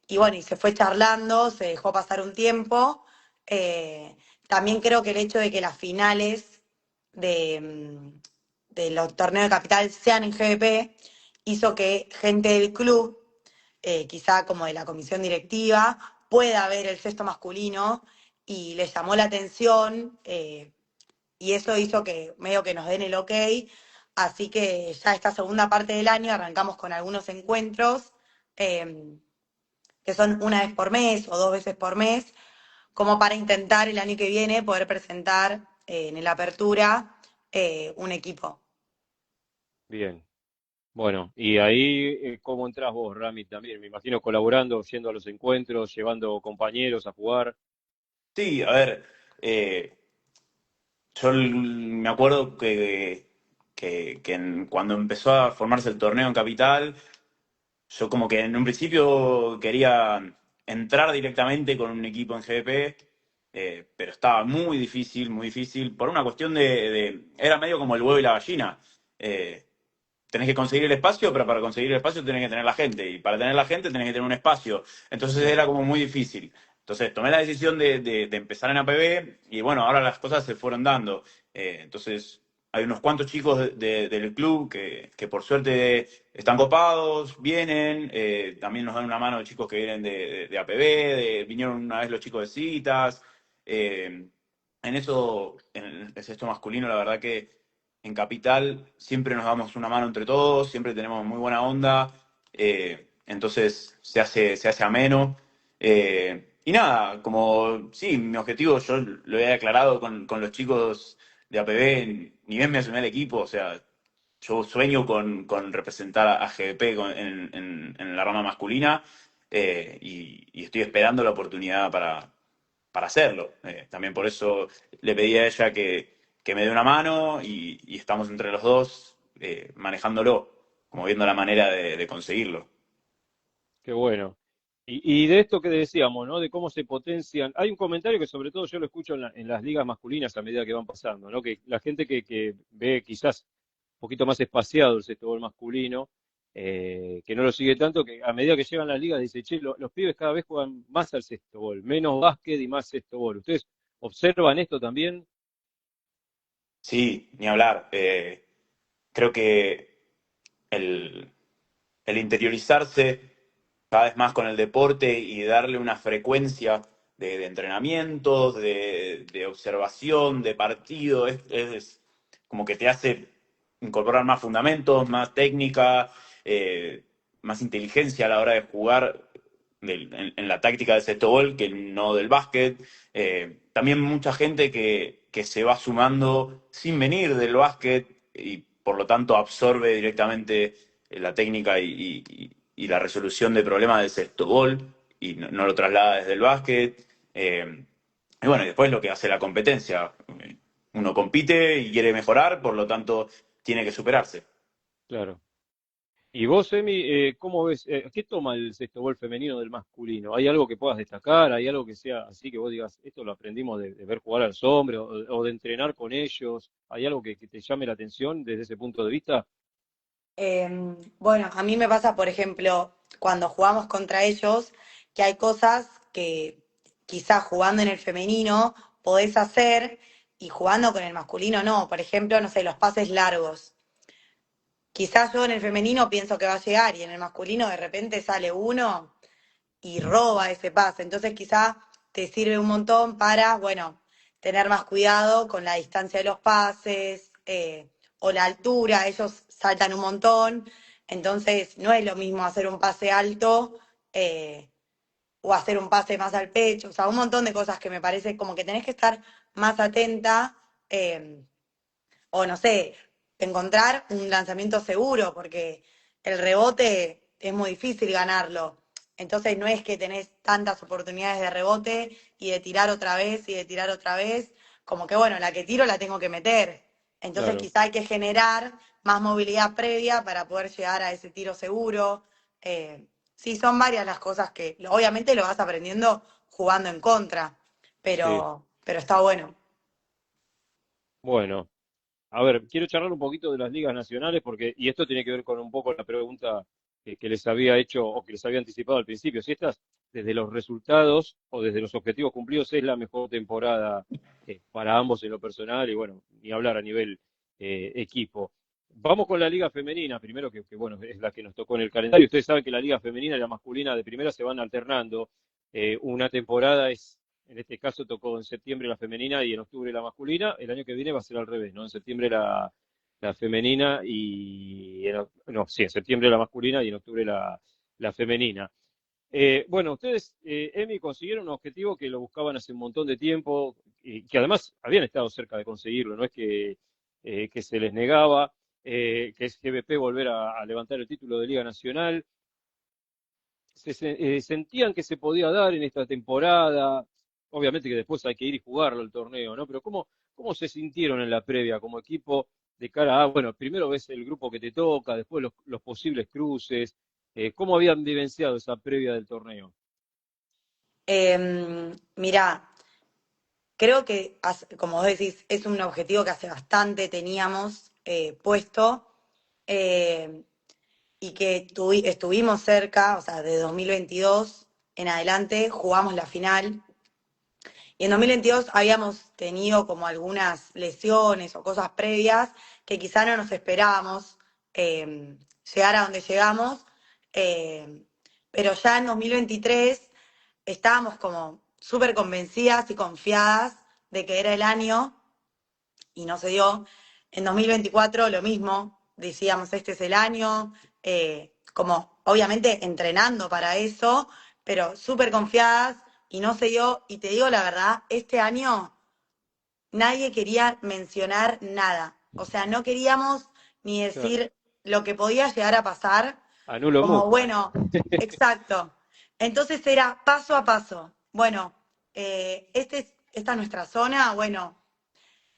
Y bueno, y se fue charlando, se dejó pasar un tiempo. eh, También creo que el hecho de que las finales de, de los torneos de capital sean en GBP hizo que gente del club, quizá como de la comisión directiva, pueda ver el cesto masculino y le llamó la atención, y eso hizo que medio que nos den el ok. Así que ya esta segunda parte del año arrancamos con algunos encuentros, eh, que son una vez por mes o dos veces por mes, como para intentar el año que viene poder presentar en la apertura un equipo. Bien. Bueno, y ahí, ¿cómo entras vos, Rami, también? Me imagino colaborando, yendo a los encuentros, llevando compañeros a jugar. Sí, a ver, me acuerdo cuando empezó a formarse el torneo en Capital, yo como que en un principio quería entrar directamente con un equipo en GDP, pero estaba muy difícil, por una cuestión era medio como el huevo y la gallina. Eh, Tenés que conseguir el espacio, pero para conseguir el espacio tenés que tener la gente, y para tener la gente tenés que tener un espacio. Entonces era como muy difícil. Entonces tomé la decisión de empezar en APB y bueno, ahora las cosas se fueron dando. Entonces hay unos cuantos chicos del club que por suerte están copados, vienen, también nos dan una mano chicos que vienen de APB, vinieron una vez los chicos de citas. En eso, en el sexto masculino, la verdad que en Capital siempre nos damos una mano entre todos, siempre tenemos muy buena onda, entonces se hace ameno. Y nada, como sí, mi objetivo yo lo he aclarado con los chicos de APB, ni bien me asumí el equipo, o sea, yo sueño con representar a GDP en la rama masculina, y estoy esperando la oportunidad para hacerlo. También por eso le pedí a ella que me dé una mano y estamos entre los dos manejándolo, como viendo la manera de conseguirlo. Qué bueno. Y de esto que decíamos, ¿no? De cómo se potencian. Hay un comentario que sobre todo yo lo escucho en las ligas masculinas a medida que van pasando, ¿no? Que la gente que ve quizás un poquito más espaciado el sexto masculino, que no lo sigue tanto, que a medida que llegan las ligas dice, che, los pibes cada vez juegan más al sexto, menos básquet y más sexto. ¿Ustedes observan esto también? Sí, ni hablar. Creo que el, el interiorizarse cada vez más con el deporte y darle una frecuencia de entrenamientos, de observación, de partido, es como que te hace incorporar más fundamentos, más técnica, más inteligencia a la hora de jugar en la táctica del sexto que no del básquet. También mucha gente que se va sumando sin venir del básquet y por lo tanto absorbe directamente la técnica y la resolución de problemas del sexto y no lo traslada desde el básquet. Y bueno, y después lo que hace la competencia. Uno compite y quiere mejorar, por lo tanto tiene que superarse. Claro. Y vos, Emi, ¿cómo ves? ¿Qué toma el sextobol femenino del masculino? ¿Hay algo que puedas destacar? ¿Hay algo que sea así que vos digas, esto lo aprendimos de ver jugar a los hombres o de entrenar con ellos? ¿Hay algo que te llame la atención desde ese punto de vista? Bueno, a mí me pasa, por ejemplo, cuando jugamos contra ellos, que hay cosas que quizás jugando en el femenino podés hacer y jugando con el masculino no. Por ejemplo, no sé, los pases largos. Quizás yo en el femenino pienso que va a llegar y en el masculino de repente sale uno y roba ese pase. Entonces quizá te sirve un montón para, bueno, tener más cuidado con la distancia de los pases o la altura. Ellos saltan un montón, entonces no es lo mismo hacer un pase alto eh, o hacer un pase más al pecho. O sea, un montón de cosas que me parece como que tenés que estar más atenta. O no sé, encontrar un lanzamiento seguro, porque el rebote es muy difícil ganarlo. Entonces no es que tenés tantas oportunidades de rebote y de tirar otra vez y de tirar otra vez, como que bueno, la que tiro la tengo que meter. Entonces Claro, quizá hay que generar más movilidad previa para poder llegar a ese tiro seguro. Sí, son varias las cosas que obviamente lo vas aprendiendo jugando en contra, sí. pero está bueno. Bueno. A ver, quiero charlar un poquito de las ligas nacionales porque, y esto tiene que ver con un poco la pregunta que les había hecho o que les había anticipado al principio, si estas, desde los resultados o desde los objetivos cumplidos, es la mejor temporada para ambos en lo personal y bueno, ni hablar a nivel equipo. Vamos con la liga femenina, primero bueno, es la que nos tocó en el calendario. Ustedes saben que la liga femenina y la masculina de primera se van alternando. Una temporada es en este caso tocó en septiembre la femenina y en octubre la masculina. El año que viene va a ser al revés, ¿no? En septiembre la femenina y no, sí, en septiembre la masculina y en octubre la femenina. Bueno, ustedes, Emi, consiguieron un objetivo que lo buscaban hace un montón de tiempo y que además habían estado cerca de conseguirlo, no es que se les negaba, que es GBP volver a levantar el título de Liga Nacional. Sentían que se podía dar en esta temporada. Obviamente que después hay que ir y jugarlo el torneo, ¿no? Pero ¿cómo se sintieron en la previa como equipo de cara a, bueno, primero ves el grupo que te toca, después los posibles cruces, ¿cómo habían vivenciado esa previa del torneo? Mirá, creo que, como vos decís, es un objetivo que hace bastante teníamos puesto eh, y que estuvimos cerca, o sea, de 2022 en adelante jugamos la final. Y en 2022 habíamos tenido como algunas lesiones o cosas previas que quizá no nos esperábamos llegar a donde llegamos, eh, pero ya en 2023 estábamos como súper convencidas y confiadas de que era el año y no se dio. En 2024 lo mismo, decíamos, este es el año, como obviamente entrenando para eso, pero súper confiadas y no se dio. Y te digo la verdad, este año nadie quería mencionar nada. O sea, no queríamos ni Claro, decir lo que podía llegar a pasar, anulo como mutuo. bueno, exacto. Entonces era paso a paso. Bueno, esta es nuestra zona, bueno,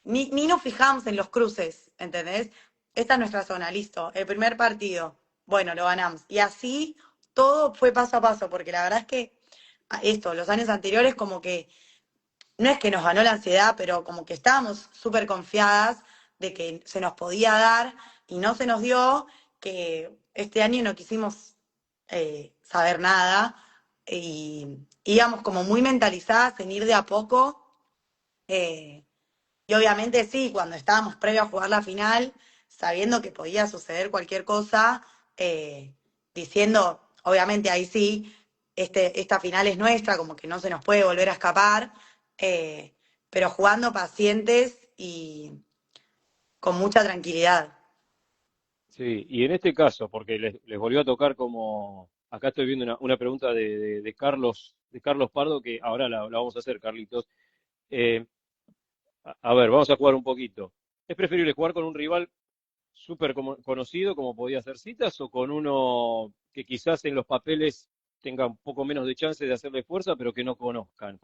ni nos fijamos en los cruces, ¿entendés? Esta es nuestra zona, listo. El primer partido, bueno, lo ganamos. Y así todo fue paso a paso, porque la verdad es que los años anteriores como que no es que nos ganó la ansiedad, pero como que estábamos súper confiadas de que se nos podía dar y no se nos dio, que este año no quisimos saber nada y íbamos como muy mentalizadas en ir de a poco. eh, y obviamente sí, cuando estábamos previo a jugar la final, sabiendo que podía suceder cualquier cosa, diciendo, obviamente ahí sí, esta final es nuestra, como que no se nos puede volver a escapar, eh, pero jugando pacientes y con mucha tranquilidad. Sí, y en este caso, porque les volvió a tocar como, acá estoy viendo una pregunta de Carlos Pardo, que ahora la vamos a hacer, Carlitos. Eh, a ver, vamos a jugar un poquito. ¿Es preferible jugar con un rival súper conocido como podía hacer Citas o con uno que quizás en los papeles tenga un poco menos de chance de hacerle fuerza, pero que no conozcan?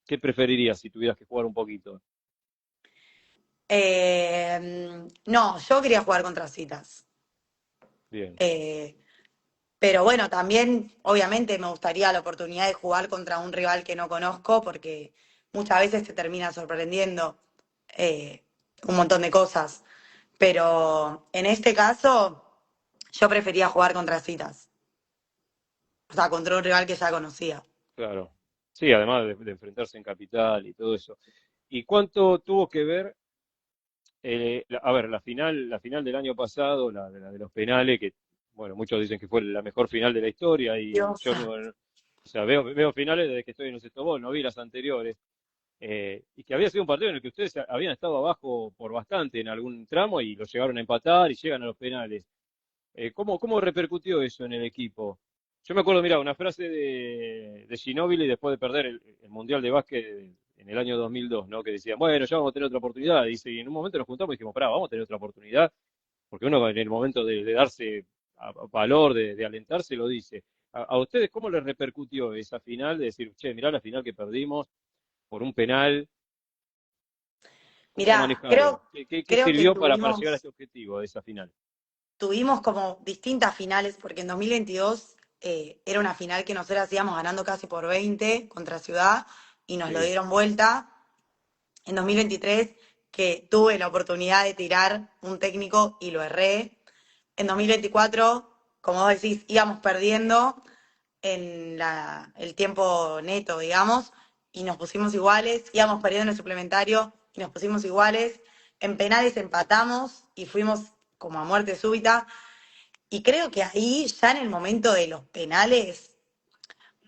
¿Qué preferirías si tuvieras que jugar un poquito? No, yo quería jugar contra Citas. Bien, Eh, pero bueno, también obviamente me gustaría la oportunidad de jugar contra un rival que no conozco porque muchas veces te termina sorprendiendo eh, un montón de cosas. Pero en este caso, yo prefería jugar contra Citas, o sea, contra un rival que ya conocía. claro. Sí, además de enfrentarse en Capital y todo eso. ¿Y cuánto tuvo que ver, a ver, la final del año pasado, la de los penales, que, bueno, muchos dicen que fue la mejor final de la historia y Dios. yo no, o sea, veo finales desde que estoy en el sexto bol, no vi las anteriores. Y que había sido un partido en el que ustedes habían estado abajo por bastante en algún tramo y lo llegaron a empatar y llegan a los penales. ¿Cómo repercutió eso en el equipo? Yo me acuerdo, mira, una frase de Ginóbili después de perder el Mundial de Básquet en el año 2002, ¿no? Que decían, bueno, ya vamos a tener otra oportunidad. Dice, y en un momento nos juntamos y dijimos, pará, vamos a tener otra oportunidad, porque uno en el momento de darse valor, de alentarse, lo dice. A ustedes cómo les repercutió esa final de decir, che, mirá la final que perdimos por un penal? ¿Cómo lo Mirá, manejaron? ¿Qué creo que sirvió para llegar a ese objetivo de esa final? tuvimos como distintas finales, porque en 2022 era una final que nosotros hacíamos ganando casi por 20 contra Ciudad y nos lo Sí, dieron vuelta. En 2023, que tuve la oportunidad de tirar un técnico y lo erré. En 2024, como vos decís, íbamos perdiendo en el tiempo neto, digamos, y nos pusimos iguales, íbamos perdiendo en el suplementario y nos pusimos iguales. En penales empatamos y fuimos como a muerte súbita. Y creo que ahí, ya en el momento de los penales,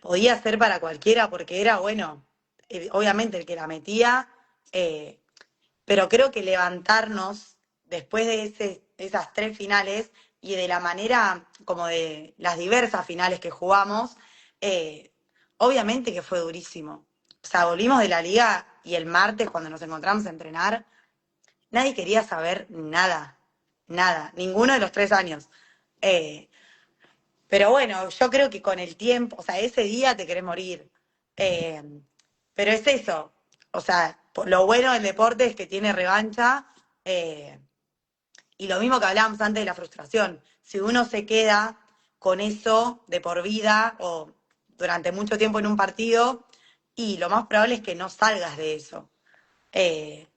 podía ser para cualquiera porque era, bueno, obviamente el que la metía, eh, pero creo que levantarnos después de esas tres finales y de la manera como de las diversas finales que jugamos, eh, obviamente que fue durísimo. O sea, volvimos de la liga y el martes cuando nos encontramos a entrenar, nadie quería saber nada, nada, ninguno de los 3 años. Eh, pero bueno, yo creo que con el tiempo, o sea, ese día te querés morir. Eh, pero es eso. O sea, lo bueno del deporte es que tiene revancha. eh, y lo mismo que hablábamos antes de la frustración. Si uno se queda con eso de por vida o durante mucho tiempo en un partido, y lo más probable es que no salgas de eso. Eh,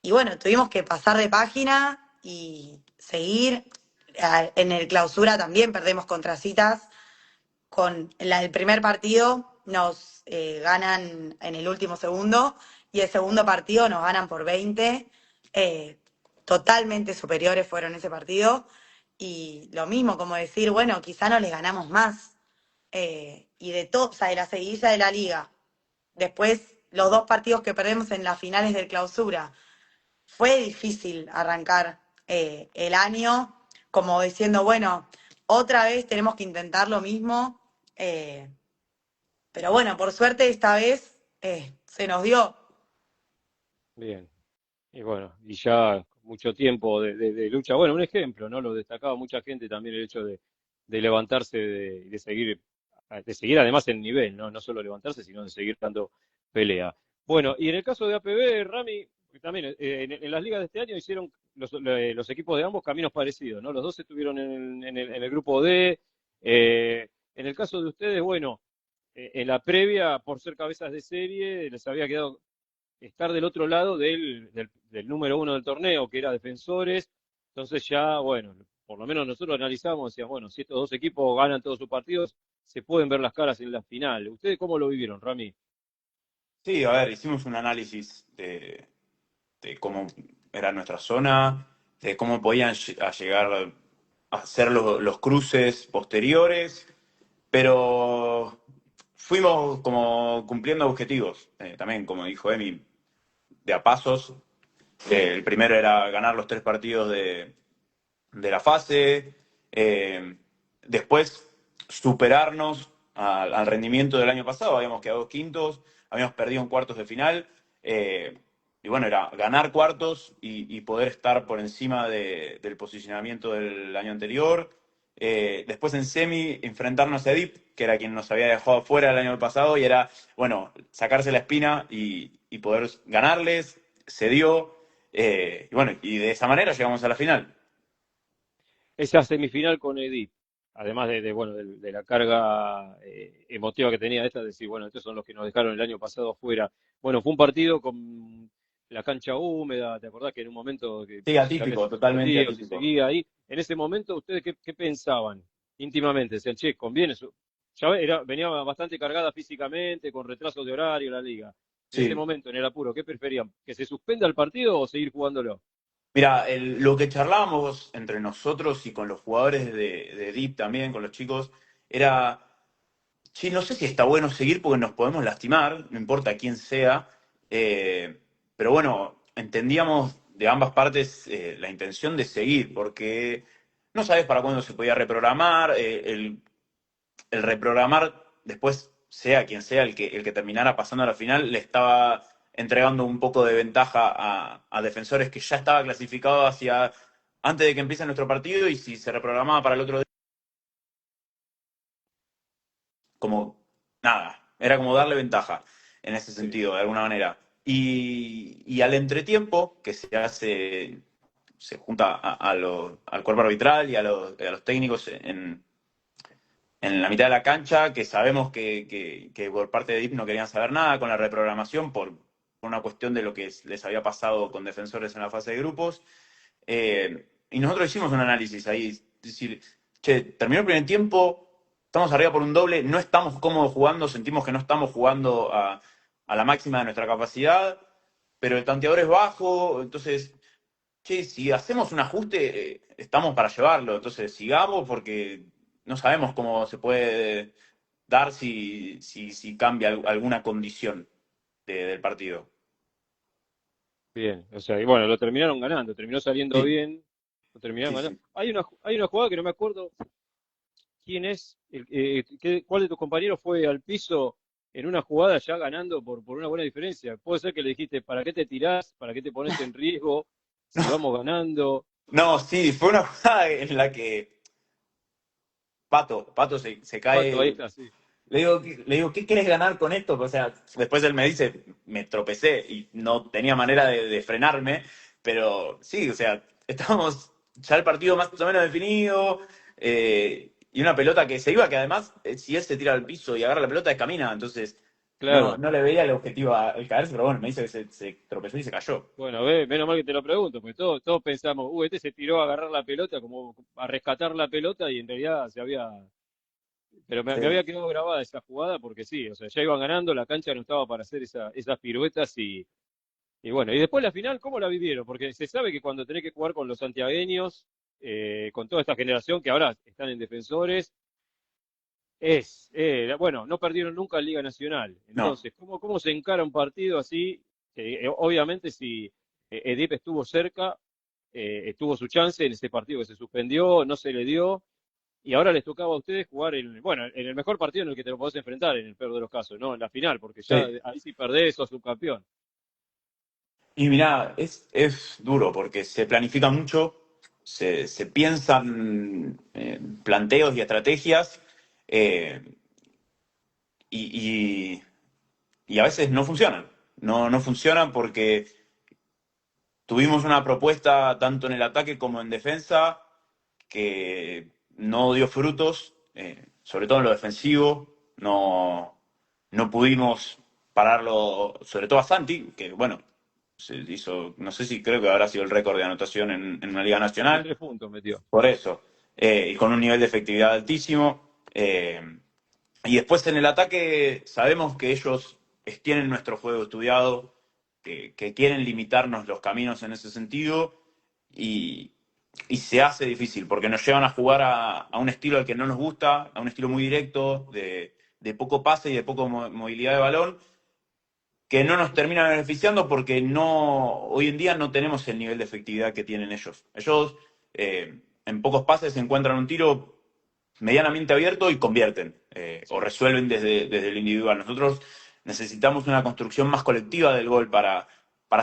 y bueno, tuvimos que pasar de página y seguir. En el clausura también perdemos contra Citas con el primer partido nos ganan en el último segundo y el segundo partido nos ganan por 20. eh, Totalmente superiores fueron ese partido. Y lo mismo, como decir, bueno, quizá no les ganamos más. Y de todo, o sea, de la seguidilla de la liga. Después, los dos partidos que perdemos en las finales del clausura. Fue difícil arrancar el año como diciendo, bueno, otra vez tenemos que intentar lo mismo. eh, pero bueno, por suerte esta vez se nos dio. bien. Y bueno, y ya mucho tiempo de lucha. Bueno, un ejemplo, ¿no? Lo destacaba mucha gente también el hecho de levantarse, de seguir además el nivel, ¿no? No solo levantarse, sino de seguir dando pelea. Bueno, y en el caso de APB, Rami, también en las ligas de este año hicieron los equipos de ambos caminos parecidos, ¿no? Los dos estuvieron en el grupo D. En el caso de ustedes, bueno, en la previa, por ser cabezas de serie, les había quedado estar del otro lado del número uno del torneo, que era Defensores. Entonces ya, bueno, por lo menos nosotros analizamos, decíamos, bueno, si estos dos equipos ganan todos sus partidos, se pueden ver las caras en la final. ¿Ustedes cómo lo vivieron, Rami? Sí, a ver, hicimos un análisis de cómo era nuestra zona, de cómo podían llegar a hacer los cruces posteriores, pero fuimos como cumpliendo objetivos, también como dijo Emi, de a pasos. El primero era ganar los 3 partidos de la fase, después superarnos al rendimiento del año pasado, habíamos quedado quintos, habíamos perdido en cuartos de final, y bueno, era ganar cuartos y poder estar por encima del posicionamiento del año anterior. Después en semi enfrentarnos a Edip, que era quien nos había dejado fuera el año pasado, y era, bueno, sacarse la espina y poder ganarles, se dio. Y bueno, y de esa manera llegamos a la final. Esa semifinal con Edith, además bueno, de la carga emotiva que tenía esta, de decir, bueno, estos son los que nos dejaron el año pasado afuera. Bueno, fue un partido con la cancha húmeda, ¿te acordás que en un momento que Sí, se había atípico, totalmente suspendido, se atípico. seguía ahí? En ese momento, ¿ustedes qué pensaban íntimamente? Decían, che, conviene, ya venía bastante cargada físicamente, con retrasos de horario la liga. En ese Sí. momento, en el apuro, ¿qué preferían? ¿Que se suspenda el partido o seguir jugándolo? Mira, lo que charlábamos entre nosotros y con los jugadores de Deep también, con los chicos, era, sí, no sé si está bueno seguir porque nos podemos lastimar, no importa quién sea, pero bueno, entendíamos de ambas partes la intención de seguir, porque no sabes para cuándo se podía reprogramar, el reprogramar después, sea quien sea el que terminara pasando a la final, le estaba entregando un poco de ventaja a defensores que ya estaba clasificado hacia antes de que empiece nuestro partido, y si se reprogramaba para el otro día, como nada, era como darle ventaja en ese Sí. sentido, de alguna manera. Y al entretiempo que se junta al cuerpo arbitral y a los técnicos en la mitad de la cancha, que sabemos que por parte de DIP no querían saber nada con la reprogramación por una cuestión de lo que les había pasado con Defensores en la fase de grupos. Y nosotros hicimos un análisis ahí, es decir, che, terminó el primer tiempo, estamos arriba por un doble, no estamos cómodos jugando, sentimos que no estamos jugando a la máxima de nuestra capacidad, pero el tanteador es bajo, entonces, che, si hacemos un ajuste, estamos para llevarlo, entonces sigamos porque no sabemos cómo se puede dar si cambia alguna condición del partido. Bien, o sea, y bueno, lo terminaron ganando, terminó saliendo Sí, bien, lo terminaron sí, ganando. sí. Hay una jugada que no me acuerdo quién es, cuál de tus compañeros fue al piso en una jugada ya ganando por una buena diferencia. Puede ser que le dijiste, ¿para qué te tirás? ¿Para qué te pones en riesgo? Si vamos ganando. No, sí, fue una jugada en la que Pato se Pato, ahí cae. está, sí. Le digo, ¿qué querés ganar con esto? O sea, después él me dice, me tropecé y no tenía manera de frenarme, pero sí, o sea, estábamos ya el partido más o menos definido, y una pelota que se iba, que además, si él se tira al piso y agarra la pelota, es camina, entonces no, Claro. no le veía el objetivo al caerse, pero bueno, me dice que se tropezó y se cayó. Bueno, menos mal que te lo pregunto, porque todos pensamos, este se tiró a agarrar la pelota, como a rescatar la pelota, y en realidad se había. Pero me Sí, había quedado grabada esa jugada porque sí, o sea, ya iban ganando, la cancha no estaba para hacer esas piruetas y bueno, y después la final, ¿cómo la vivieron? Porque se sabe que cuando tenés que jugar con los santiagueños, con toda esta generación que ahora están en defensores, bueno, no perdieron nunca en Liga Nacional. no. Entonces, ¿cómo se encara un partido así? Obviamente si Edip estuvo cerca, tuvo su chance en ese partido que se suspendió, no se le dio, y ahora les tocaba a ustedes jugar bueno, en el mejor partido en el que te lo podés enfrentar, en el peor de los casos, ¿no? En la final, porque ya Sí. ahí si perdés sos subcampeón. Y mirá, es duro porque se planifica mucho, se piensan planteos y estrategias, eh, y, y- y a veces no funcionan. No funcionan porque tuvimos una propuesta tanto en el ataque como en defensa que no dio frutos, sobre todo en lo defensivo. No pudimos pararlo, sobre todo a Santi, que bueno, se hizo, no sé si creo que habrá sido el récord de anotación en una liga nacional, 23 puntos metió. por eso, y con un nivel de efectividad altísimo. Y después en el ataque sabemos que ellos tienen nuestro juego estudiado, que quieren limitarnos los caminos en ese sentido, y, y se hace difícil porque nos llevan a jugar a un estilo al que no nos gusta, a un estilo muy directo, de poco pase y de poco movilidad de balón, que no nos termina beneficiando porque hoy en día no tenemos el nivel de efectividad que tienen ellos. Ellos en pocos pases encuentran un tiro medianamente abierto y convierten, o Sí. resuelven desde el individual. Nosotros necesitamos una construcción más colectiva del gol para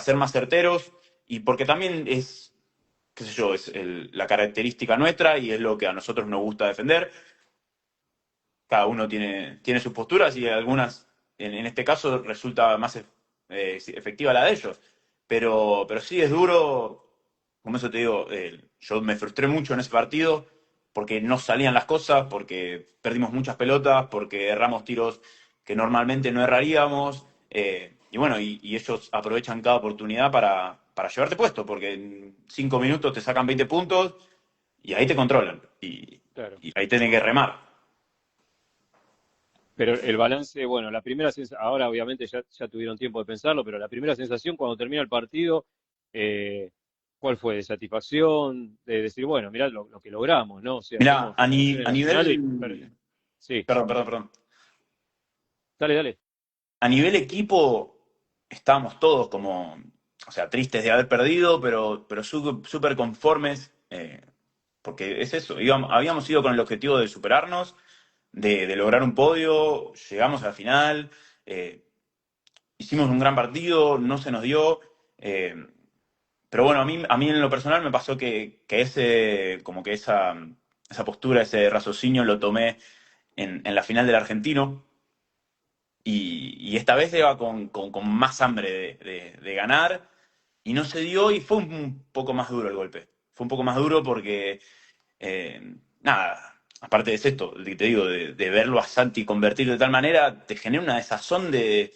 ser más certeros, y porque también es, qué sé yo, es la característica nuestra y es lo que a nosotros nos gusta defender. Cada uno tiene sus posturas y algunas, en este caso, resulta más efectiva la de ellos. pero sí es duro, como eso te digo, yo me frustré mucho en ese partido porque no salían las cosas, porque perdimos muchas pelotas, porque erramos tiros que normalmente no erraríamos, y bueno, y ellos aprovechan cada oportunidad para llevarte puesto, porque en 5 minutos te sacan 20 puntos y ahí te controlan, Claro. y ahí tienen que remar. Pero el balance, bueno, la primera sensación, ahora obviamente ya tuvieron tiempo de pensarlo, pero la primera sensación cuando termina el partido, eh, ¿cuál fue? ¿De satisfacción? De decir, bueno, mirá lo que logramos, ¿no? O sea, Mirá, fuimos campeones a nacionales. nivel... Sí, Perdón. dale, dale. A nivel equipo, estábamos todos como, o sea, tristes de haber perdido, pero súper conformes, porque es eso, habíamos ido con el objetivo de superarnos, de lograr un podio, llegamos a la final, hicimos un gran partido, no se nos dio, eh, pero bueno, a mí en lo personal me pasó que como que esa postura, ese raciocinio lo tomé en la final del Argentino. Y esta vez iba con más hambre de ganar y no se dio y fue un poco más duro el golpe. Fue un poco más duro porque, nada, aparte de esto, te digo, de verlo a Santi convertir de tal manera, te genera una desazón de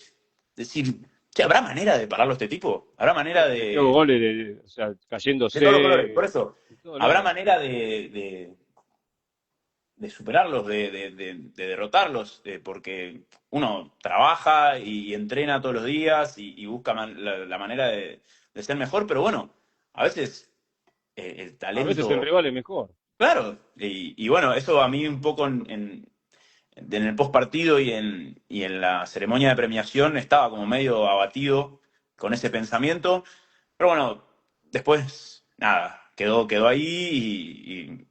decir, che, ¿habrá manera de pararlo a este tipo? ¿Habrá manera Metió goles, o sea, de todos los colores? Por cayéndose eso, de todos ¿habrá lados. manera de superarlos, de derrotarlos, porque uno trabaja y entrena todos los días y busca la manera de ser mejor, pero bueno, a veces el A veces el talento, rival es mejor. claro, y bueno, eso a mí un poco en el post partido y en la ceremonia de premiación estaba como medio abatido con ese pensamiento, pero bueno, después, nada, quedó ahí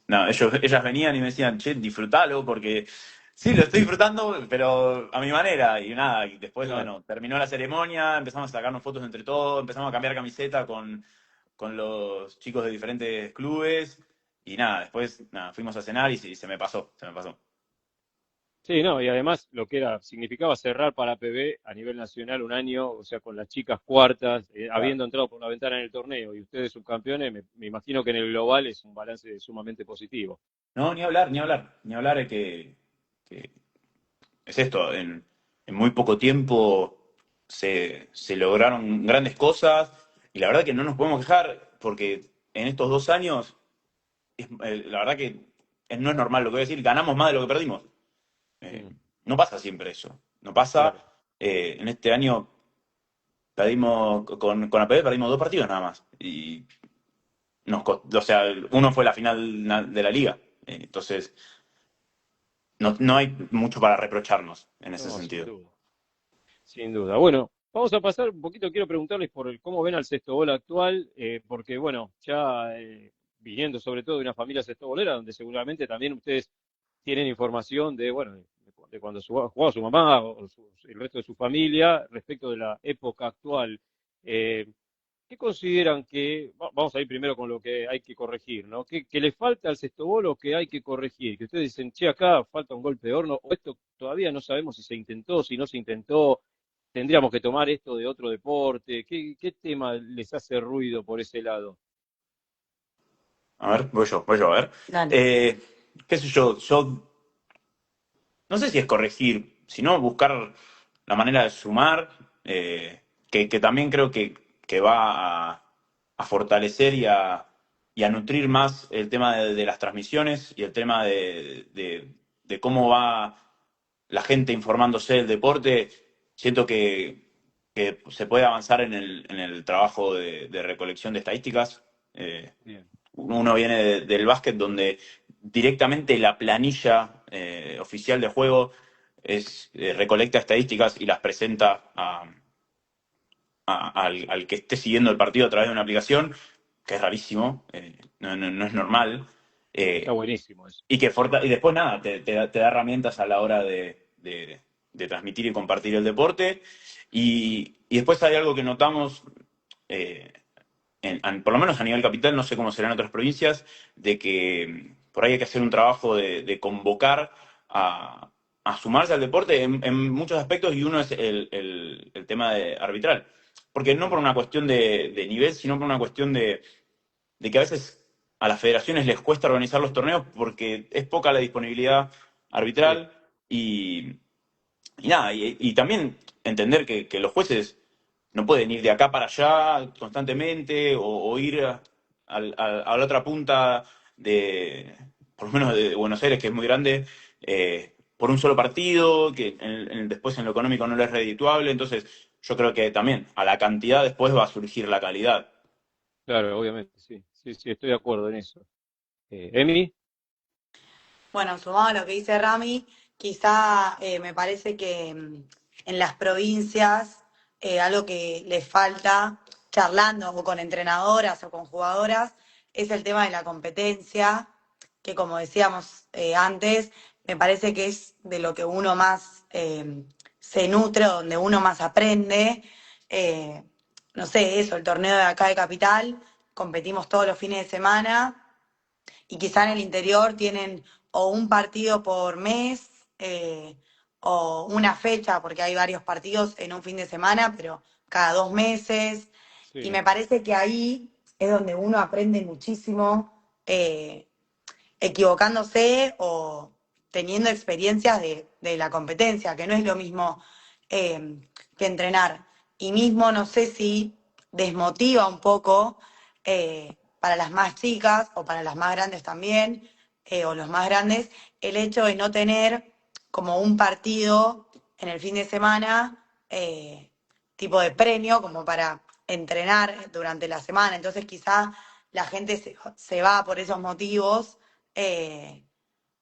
no, ellas venían y me decían, che, disfrútalo, porque sí, lo estoy disfrutando, pero a mi manera. Y nada, y después, Claro. bueno, terminó la ceremonia, empezamos a sacarnos fotos entre todos, empezamos a cambiar camiseta con los chicos de diferentes clubes. Y nada, después, nada, fuimos a cenar y sí, se me pasó. Sí, no, y además lo que significaba cerrar para PB a nivel nacional un año, o sea, con las chicas cuartas, Claro. habiendo entrado por la ventana en el torneo y ustedes subcampeones, me imagino que en el global es un balance sumamente positivo. No, ni hablar es que es esto, en muy poco tiempo se lograron grandes cosas y la verdad que no nos podemos quejar porque en estos 2 años, la verdad que no es normal lo que voy a decir, ganamos más de lo que perdimos. Eh, Mm, no pasa siempre eso, no pasa. claro. En este año perdimos, con APB perdimos 2 partidos nada más. Y o sea, uno fue la final de la liga. Entonces, no hay mucho para reprocharnos en ese No, sin sentido. duda, sin duda. Bueno, vamos a pasar un poquito, quiero preguntarles por cómo ven al sexto gol actual, porque bueno, ya viniendo sobre todo de una familia sextobolera, donde seguramente también ustedes tienen información de, bueno, de cuando jugaba su mamá o el resto de su familia respecto de la época actual. Eh, ¿Qué consideran que, vamos a ir primero con lo que hay que corregir, ¿no? ¿Que le falta al sexto gol o que hay que corregir? Que ustedes dicen, che, acá falta un golpe de horno, o esto todavía no sabemos si se intentó, si no se intentó, tendríamos que tomar esto de otro deporte. ¿Qué tema les hace ruido por ese lado? A ver, voy yo, a ver. Dale. Eh, qué sé yo no sé si es corregir, sino buscar la manera de sumar, que también creo que va a fortalecer y a nutrir más el tema de las transmisiones y el tema de cómo va la gente informándose del deporte. Siento que se puede avanzar en el trabajo de recolección de estadísticas. Bien, Uno viene del básquet donde directamente la planilla oficial de juego recolecta estadísticas y las presenta al que esté siguiendo el partido a través de una aplicación, que es rarísimo, no es normal. está eh, buenísimo eso. y después nada, te da herramientas a la hora de transmitir y compartir el deporte. Y después hay algo que notamos, eh, por lo menos a nivel capital, no sé cómo será en otras provincias, de que por ahí hay que hacer un trabajo de convocar a sumarse al deporte en muchos aspectos y uno es el tema arbitral. porque no por una cuestión de nivel, sino por una cuestión de que a veces a las federaciones les cuesta organizar los torneos porque es poca la disponibilidad Sí, arbitral y nada, y también entender que los jueces no pueden ir de acá para allá constantemente o ir a la otra punta por lo menos de Buenos Aires, que es muy grande, por un solo partido, que después en lo económico no le es redituable. Entonces, yo creo que también a la cantidad después va a surgir la calidad. claro, obviamente, sí, sí, sí, estoy de acuerdo en eso. Emi, Bueno, sumado a lo que dice Rami, quizá me parece que en las provincias algo que les falta, charlando o con entrenadoras o con jugadoras, es el tema de la competencia, que como decíamos antes, me parece que es de lo que uno más se nutre, o donde uno más aprende. Eh, no sé, eso, el torneo de acá de Capital, competimos todos los fines de semana y quizá en el interior tienen o un partido por mes o una fecha, porque hay varios partidos en un fin de semana, pero cada 2 meses. Y sí, me parece que ahí es donde uno aprende muchísimo, equivocándose o teniendo experiencias de la competencia, que no es lo mismo que entrenar. Y mismo no sé si desmotiva un poco para las más chicas o para las más grandes también, o los más grandes, el hecho de no tener como un partido en el fin de semana, tipo de premio, como para entrenar durante la semana. Entonces quizá la gente se va por esos motivos, eh,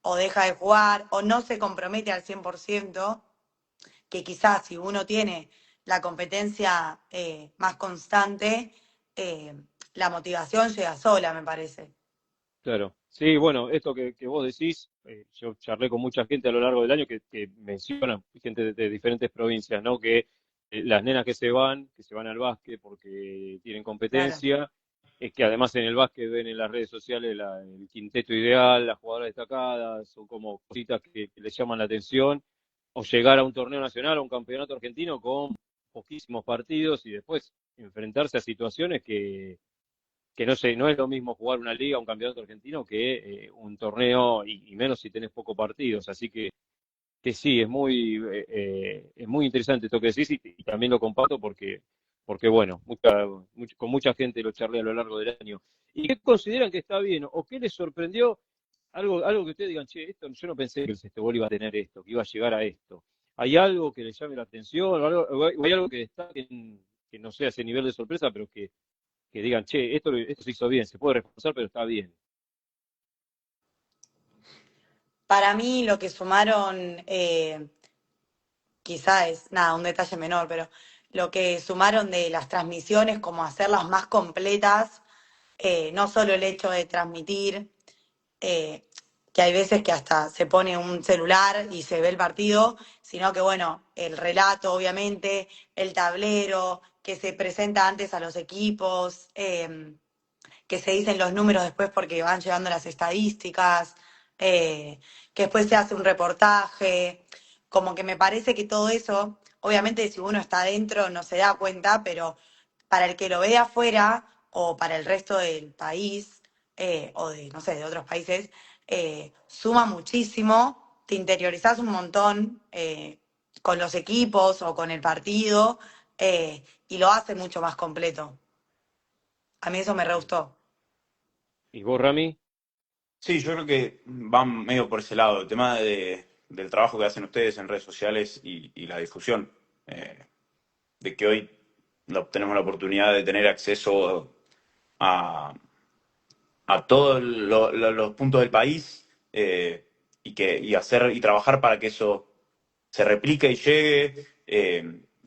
o deja de jugar o no se compromete al 100%, que quizás si uno tiene la competencia más constante, la motivación llega sola, me parece. claro. Sí, bueno, esto que vos decís, yo charlé con mucha gente a lo largo del año que menciona, gente de diferentes provincias, ¿no? Que las nenas que se van al básquet porque tienen Claro. competencia, es que además en el básquet ven en las redes sociales el quinteto ideal, las jugadoras destacadas, son como cositas que les llaman la atención, o llegar a un torneo nacional, a un campeonato argentino con poquísimos partidos y después enfrentarse a situaciones que no sé, no es lo mismo jugar una liga, un campeonato argentino que un torneo y menos si tenés pocos partidos. Así que sí, es muy interesante esto que decís y también lo comparto porque bueno, con mucha gente lo charlé a lo largo del año. ¿Y qué consideran que está bien o qué les sorprendió? Algo que ustedes digan, che, esto yo no pensé que el Sestebol iba a tener esto, que iba a llegar a esto. ¿Hay algo que les llame la atención o hay algo que destaquen que no sea ese nivel de sorpresa, pero que digan, che, esto se hizo bien, se puede reforzar, pero está bien? Para mí lo que sumaron, quizá es nada, un detalle menor, pero lo que sumaron de las transmisiones, como hacerlas más completas, no solo el hecho de transmitir, eh, que hay veces que hasta se pone un celular y se ve el partido, sino que bueno, el relato, obviamente, el tablero, que se presenta antes a los equipos, que se dicen los números después porque van llegando las estadísticas, que después se hace un reportaje, como que me parece que todo eso, obviamente si uno está adentro no se da cuenta, pero para el que lo ve de afuera o para el resto del país, o de, no sé, de otros países, suma muchísimo, te interiorizás un montón con los equipos o con el partido, y lo hace mucho más completo. A mí eso me re gustó. ¿Y vos, Rami? Sí, yo creo que van medio por ese lado, el tema del trabajo que hacen ustedes en redes sociales y la difusión, de que hoy no tenemos la oportunidad de tener acceso a todos los puntos del país, y hacer y trabajar para que eso se replique y llegue,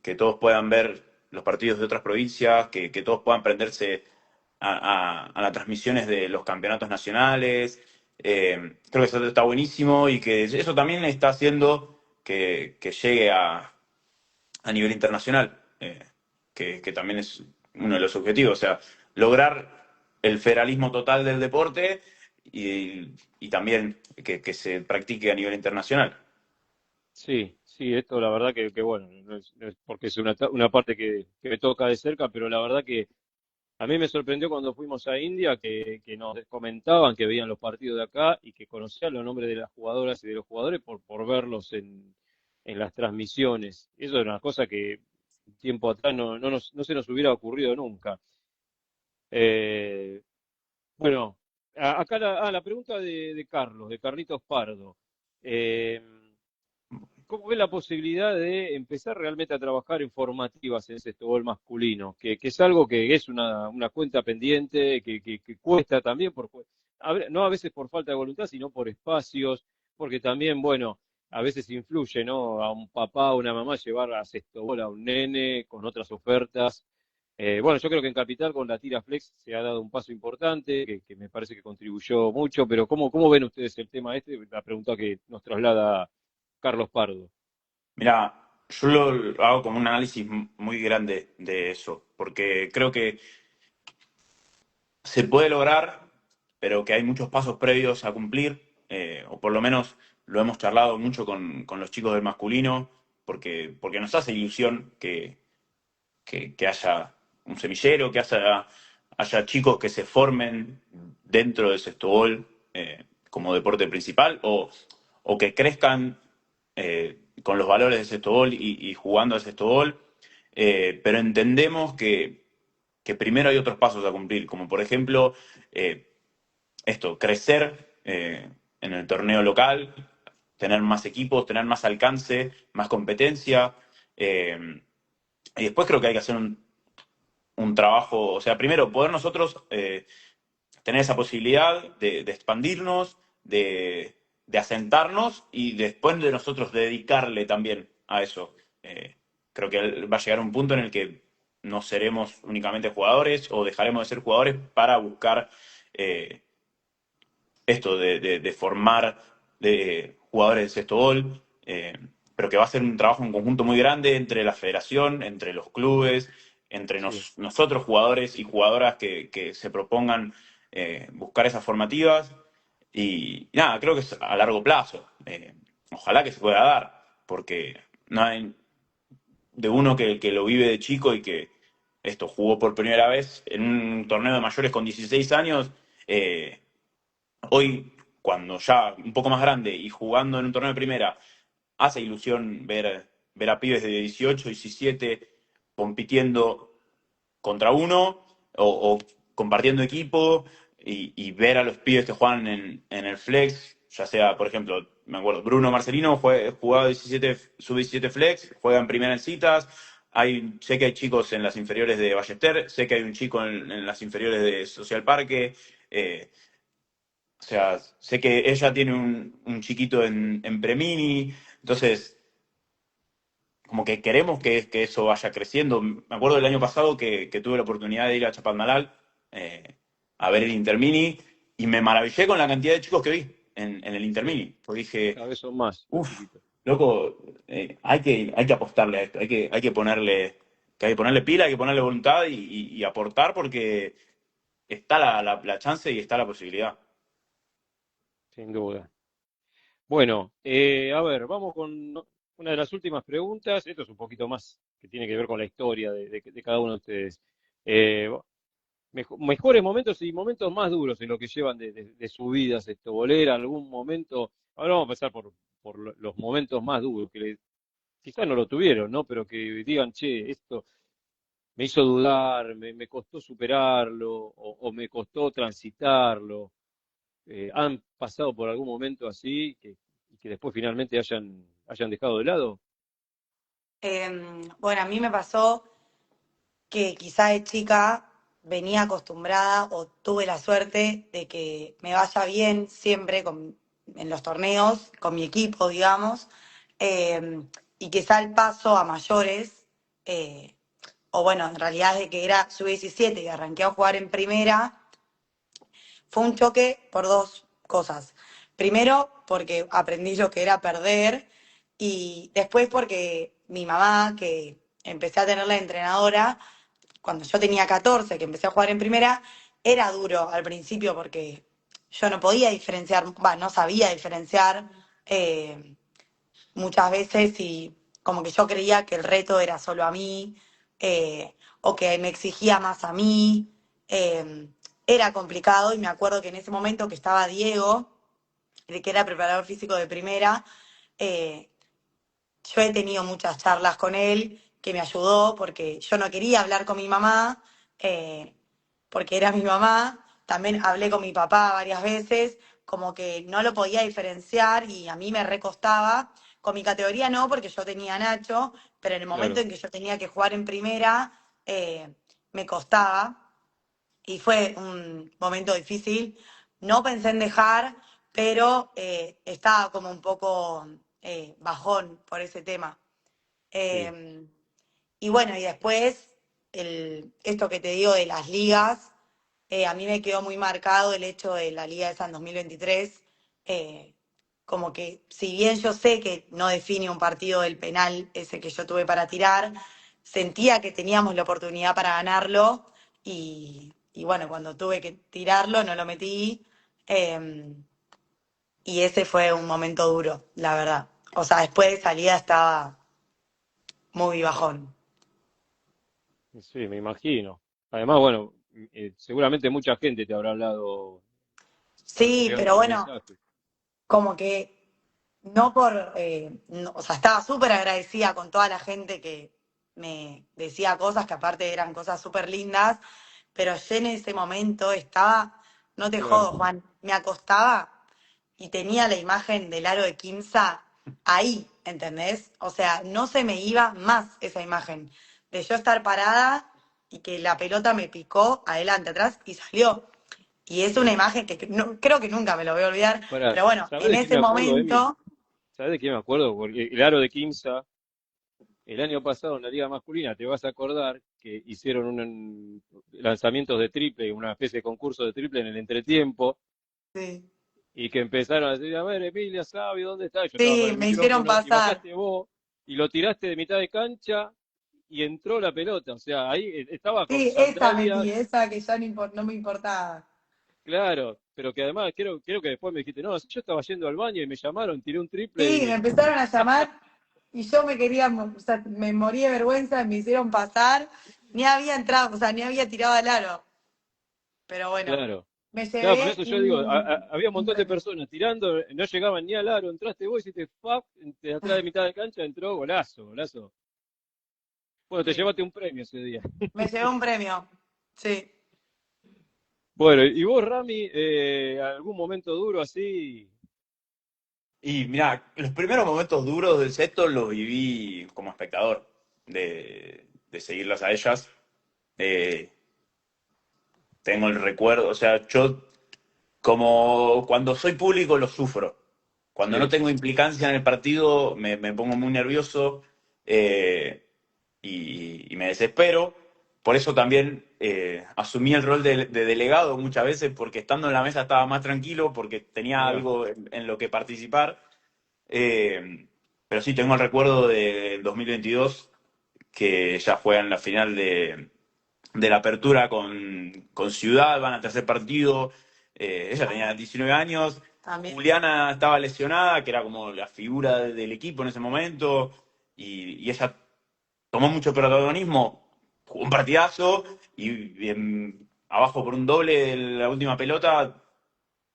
que todos puedan ver los partidos de otras provincias, que todos puedan prenderse a las transmisiones de los campeonatos nacionales. Creo que eso está buenísimo y que eso también está haciendo que llegue a nivel internacional, que también es uno de los objetivos, o sea, lograr el federalismo total del deporte y también que se practique a nivel internacional. Sí, sí, esto la verdad que bueno, no es porque es una parte que me toca de cerca, pero la verdad que a mí me sorprendió cuando fuimos a India que nos comentaban que veían los partidos de acá y que conocían los nombres de las jugadoras y de los jugadores por verlos en las transmisiones. Eso era una cosa que un tiempo atrás no se nos hubiera ocurrido nunca. Eh, bueno, acá la pregunta de Carlos, de Carlitos Pardo. Eh, ¿Cómo ve la posibilidad de empezar realmente a trabajar en formativas en ese fútbol masculino? Que es algo que es una cuenta pendiente, que cuesta también, no a veces por falta de voluntad, sino por espacios, porque también, bueno, a veces influye, ¿no? A un papá o una mamá llevar a Sextobol a un nene con otras ofertas. Bueno, yo creo que en Capital con la Tira Flex se ha dado un paso importante, que me parece que contribuyó mucho, pero ¿cómo ven ustedes el tema este? La pregunta que nos traslada Carlos Pardo. Mira, yo lo hago como un análisis muy grande de eso, porque creo que se puede lograr, pero que hay muchos pasos previos a cumplir, o por lo menos lo hemos charlado mucho con los chicos del masculino, porque nos hace ilusión que haya un semillero, que haya chicos que se formen dentro del sextobol como deporte principal, o que crezcan con los valores del sextobol y jugando al sextobol, pero entendemos que primero hay otros pasos a cumplir, como por ejemplo crecer en el torneo local, tener más equipos, tener más alcance, más competencia. Y después creo que hay que hacer un trabajo, o sea, primero poder nosotros tener esa posibilidad de expandirnos, de asentarnos y después de nosotros dedicarle también a eso. Creo que va a llegar un punto en el que no seremos únicamente jugadores o dejaremos de ser jugadores para buscar eh, esto de formar de jugadores de sexto gol, pero que va a ser un trabajo en conjunto muy grande entre la federación, entre los clubes, entre Sí, nosotros jugadores y jugadoras que se propongan buscar esas formativas. Y nada, creo que es a largo plazo. Ojalá que se pueda dar, porque no hay de uno que lo vive de chico y que esto jugó por primera vez en un torneo de mayores con 16 años. Hoy, cuando ya un poco más grande y jugando en un torneo de primera, hace ilusión ver a pibes de 18, 17 compitiendo contra uno o compartiendo equipo y ver a los pibes que juegan en el flex, ya sea, por ejemplo, me acuerdo, Bruno Marcelino jugaba 17, sub-17 flex, juega en primera en citas. Sé que hay chicos en las inferiores de Ballester, sé que hay un chico en las inferiores de Social Parque. O sea, sé que ella tiene un chiquito en Premini, entonces como que queremos que eso vaya creciendo. Me acuerdo del año pasado que tuve la oportunidad de ir a Chapadmalal a ver el Intermini y me maravillé con la cantidad de chicos que vi en el sí, Intermini. Porque dije, cada vez son más los uff, chiquitos. loco, hay que apostarle a esto, hay que ponerle pila, hay que ponerle voluntad y aportar porque está la chance y está la posibilidad. Sin duda. Bueno, a ver, vamos con una de las últimas preguntas. Esto es un poquito más que tiene que ver con la historia de cada uno de ustedes. Eh, Mejores momentos y momentos más duros en lo que llevan de su vida, bolera, algún momento. Ahora vamos a pasar por los momentos más duros, quizás no lo tuvieron, ¿no? Pero que digan, che, esto me hizo dudar, me costó superarlo o me costó transitarlo. ¿Han pasado por algún momento así y que después finalmente hayan dejado de lado? Bueno, a mí me pasó que quizá de chica venía acostumbrada o tuve la suerte de que me vaya bien siempre en los torneos, con mi equipo, digamos, y quizá el paso a mayores, eh, o bueno, en realidad de que era sub-17 y arranqué a jugar en primera, fue un choque por dos cosas. Primero, porque aprendí lo que era perder y después porque mi mamá, que empecé a tenerla de entrenadora, cuando yo tenía 14, que empecé a jugar en primera, era duro al principio porque yo no podía diferenciar, no sabía diferenciar eh, muchas veces y como que yo creía que el reto era solo a mí, o que me exigía más a mí. eh, Era complicado y me acuerdo que en ese momento que estaba Diego, de que era preparador físico de primera, eh, yo he tenido muchas charlas con él que me ayudó porque yo no quería hablar con mi mamá, eh, porque era mi mamá. También hablé con mi papá varias veces, como que no lo podía diferenciar y a mí me recostaba. Con mi categoría no, porque yo tenía a Nacho, pero en el momento Claro. en que yo tenía que jugar en primera, me costaba y fue un momento difícil. No pensé en dejar, pero estaba como un poco bajón por ese tema. Sí. Eh, y bueno, y después, esto que te digo de las ligas, a mí me quedó muy marcado el hecho de la Liga esa en 2023. Como que, si bien yo sé que no define un partido del penal ese que yo tuve para tirar, sentía que teníamos la oportunidad para ganarlo. Y bueno, cuando tuve que tirarlo, no lo metí. eh, y ese fue un momento duro, la verdad. O sea, después de salida estaba muy bajón. Sí, me imagino. Además, bueno, seguramente mucha gente te habrá hablado, te habrá Sí, llegado pero tus bueno, mensajes. como que no por, o sea, estaba súper agradecida con toda la gente que me decía cosas que aparte eran cosas súper lindas, pero yo en ese momento estaba, no te Claro, jodo, Juan, me acostaba y tenía la imagen del aro de Quimsa ahí, ¿entendés? O sea, no se me iba más esa imagen de yo estar parada y que la pelota me picó adelante, atrás y salió. Y es una sí. imagen que creo que nunca me lo voy a olvidar, Para, pero bueno, ¿sabés en de qué me ese acuerdo, Emi? momento, ¿Sabés de qué me acuerdo? Porque el aro de Quimsa, el año pasado en la Liga Masculina, te vas a acordar que hicieron lanzamientos de triple, una especie de concurso de triple en el entretiempo, sí, y que empezaron a decir, a ver, Emilia, ¿sabe dónde está? Yo estaba con sí, el me hicieron micrófono, y pasar. bajaste vos, y lo tiraste de mitad de cancha, y entró la pelota. O sea, ahí estaba con Sí, esa sandalias. metí, esa que ya no me importaba. Claro, pero que además creo que después me dijiste, no, yo estaba yendo al baño y me llamaron, tiré un triple Sí, me y empezaron a llamar y yo me quería, o sea, me morí de vergüenza, me hicieron pasar, ni había entrado, o sea, ni había tirado al aro. Pero bueno, claro. me Claro, por llevé eso yo digo, había un un montón de premio. personas tirando, no llegaban ni al aro, entraste vos, hiciste fuck, de atrás de mitad de cancha entró, golazo, golazo. Bueno, te Sí, llevaste un premio ese día. me llevé un premio. Sí. Bueno, y vos, Rami, algún momento duro así, Y mira, los primeros momentos duros del sexto los viví como espectador, de seguirlas a ellas. Eh, Tengo el recuerdo, o sea, yo como cuando soy público lo sufro. Cuando no sí, tengo implicancia en el partido me pongo muy nervioso, y me desespero. Por eso también asumí el rol de delegado muchas veces, porque estando en la mesa estaba más tranquilo, porque tenía mirá, algo en lo que participar. Eh, pero sí, tengo el recuerdo del 2022, que ya fue en la final de la apertura con Ciudad, van al tercer partido. Ella tenía Ah, 19 años, también. Juliana estaba lesionada, que era como la figura del equipo en ese momento, y ella tomó mucho protagonismo, jugó un partidazo, y abajo por un doble de la última pelota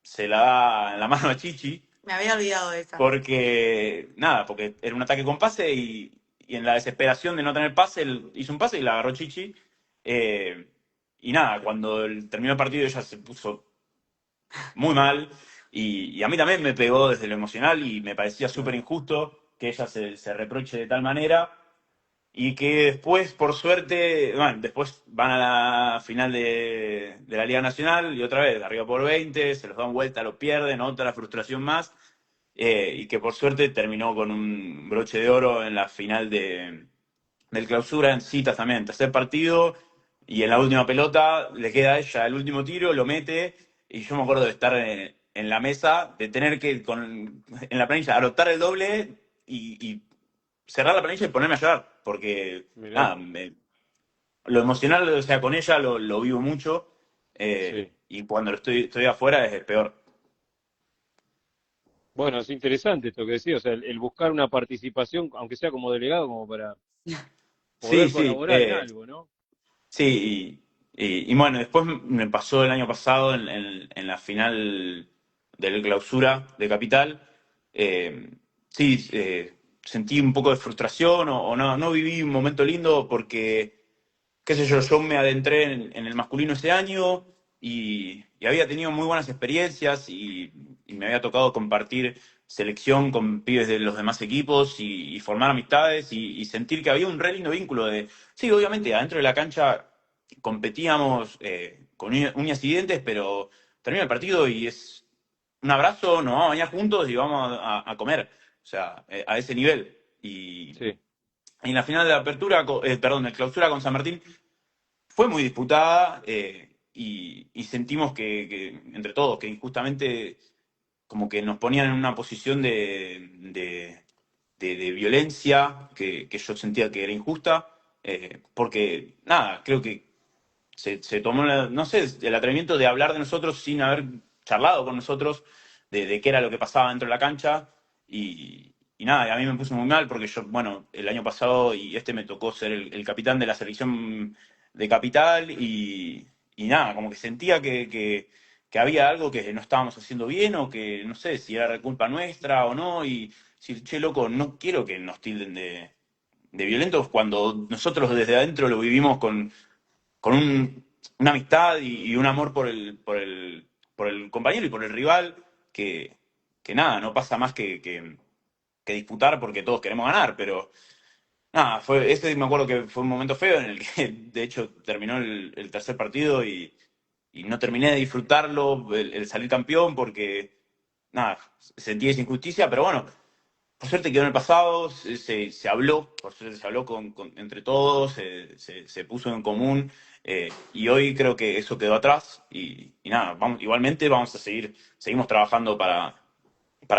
se la da en la mano a Chichi, Me había olvidado de esa. porque nada, porque era un ataque con pase y en la desesperación de no tener pase, él hizo un pase y la agarró Chichi. Eh, y nada, cuando terminó el partido ella se puso muy mal, y a mí también me pegó desde lo emocional y me parecía súper claro. injusto que ella se reproche de tal manera. Y que después, por suerte, bueno, después van a la final de la Liga Nacional y otra vez, arriba por 20 se los dan vuelta, lo pierden, otra frustración más. Y que por suerte terminó con un broche de oro en la final del Clausura en citas también, tercer partido, y en la última pelota le queda a ella el último tiro, lo mete, y yo me acuerdo de estar en la mesa, de tener que en la planilla anotar el doble y cerrar la planilla y ponerme a llorar, porque Mirá, nada, lo emocional, o sea, con ella lo vivo mucho, sí. y cuando estoy afuera es peor. Bueno, es interesante esto que decía, o sea, el buscar una participación, aunque sea como delegado, como para Sí, poder sí. colaborar en algo, ¿no? Sí, y bueno, después me pasó el año pasado en la final del clausura de Capital. eh, sí, sentí un poco de frustración o no viví un momento lindo porque, qué sé yo me adentré en el masculino ese año y había tenido muy buenas experiencias y me había tocado compartir selección con pibes de los demás equipos y formar amistades y sentir que había un re lindo vínculo de, sí, obviamente, adentro de la cancha competíamos con uñas y dientes, pero termina el partido y es un abrazo, nos vamos a bañar juntos y vamos a comer, o sea, a ese nivel. Sí, Y en la final de la apertura, perdón, de clausura con San Martín, fue muy disputada y sentimos que entre todos, que injustamente como que nos ponían en una posición de violencia que yo sentía que era injusta, porque nada, creo que se tomó, no sé, el atrevimiento de hablar de nosotros sin haber charlado con nosotros de qué era lo que pasaba dentro de la cancha y nada, y a mí me puso muy mal porque yo, bueno, el año pasado y me tocó ser el capitán de la selección de Capital y nada, como que sentía que había algo que no estábamos haciendo bien o que no sé si era culpa nuestra o no y decir, che, loco, no quiero que nos tilden de violentos cuando nosotros desde adentro lo vivimos con una amistad y un amor por el compañero y por el rival que, que nada, no pasa más que disputar porque todos queremos ganar, pero nada, ese me acuerdo que fue un momento feo en el que de hecho terminó el tercer partido y no terminé de disfrutarlo, el salir campeón, porque nada, sentí esa injusticia, pero bueno, por suerte quedó en el pasado, se habló, por suerte se habló entre todos, se puso en común y hoy creo que eso quedó atrás y nada, igualmente vamos a seguimos trabajando para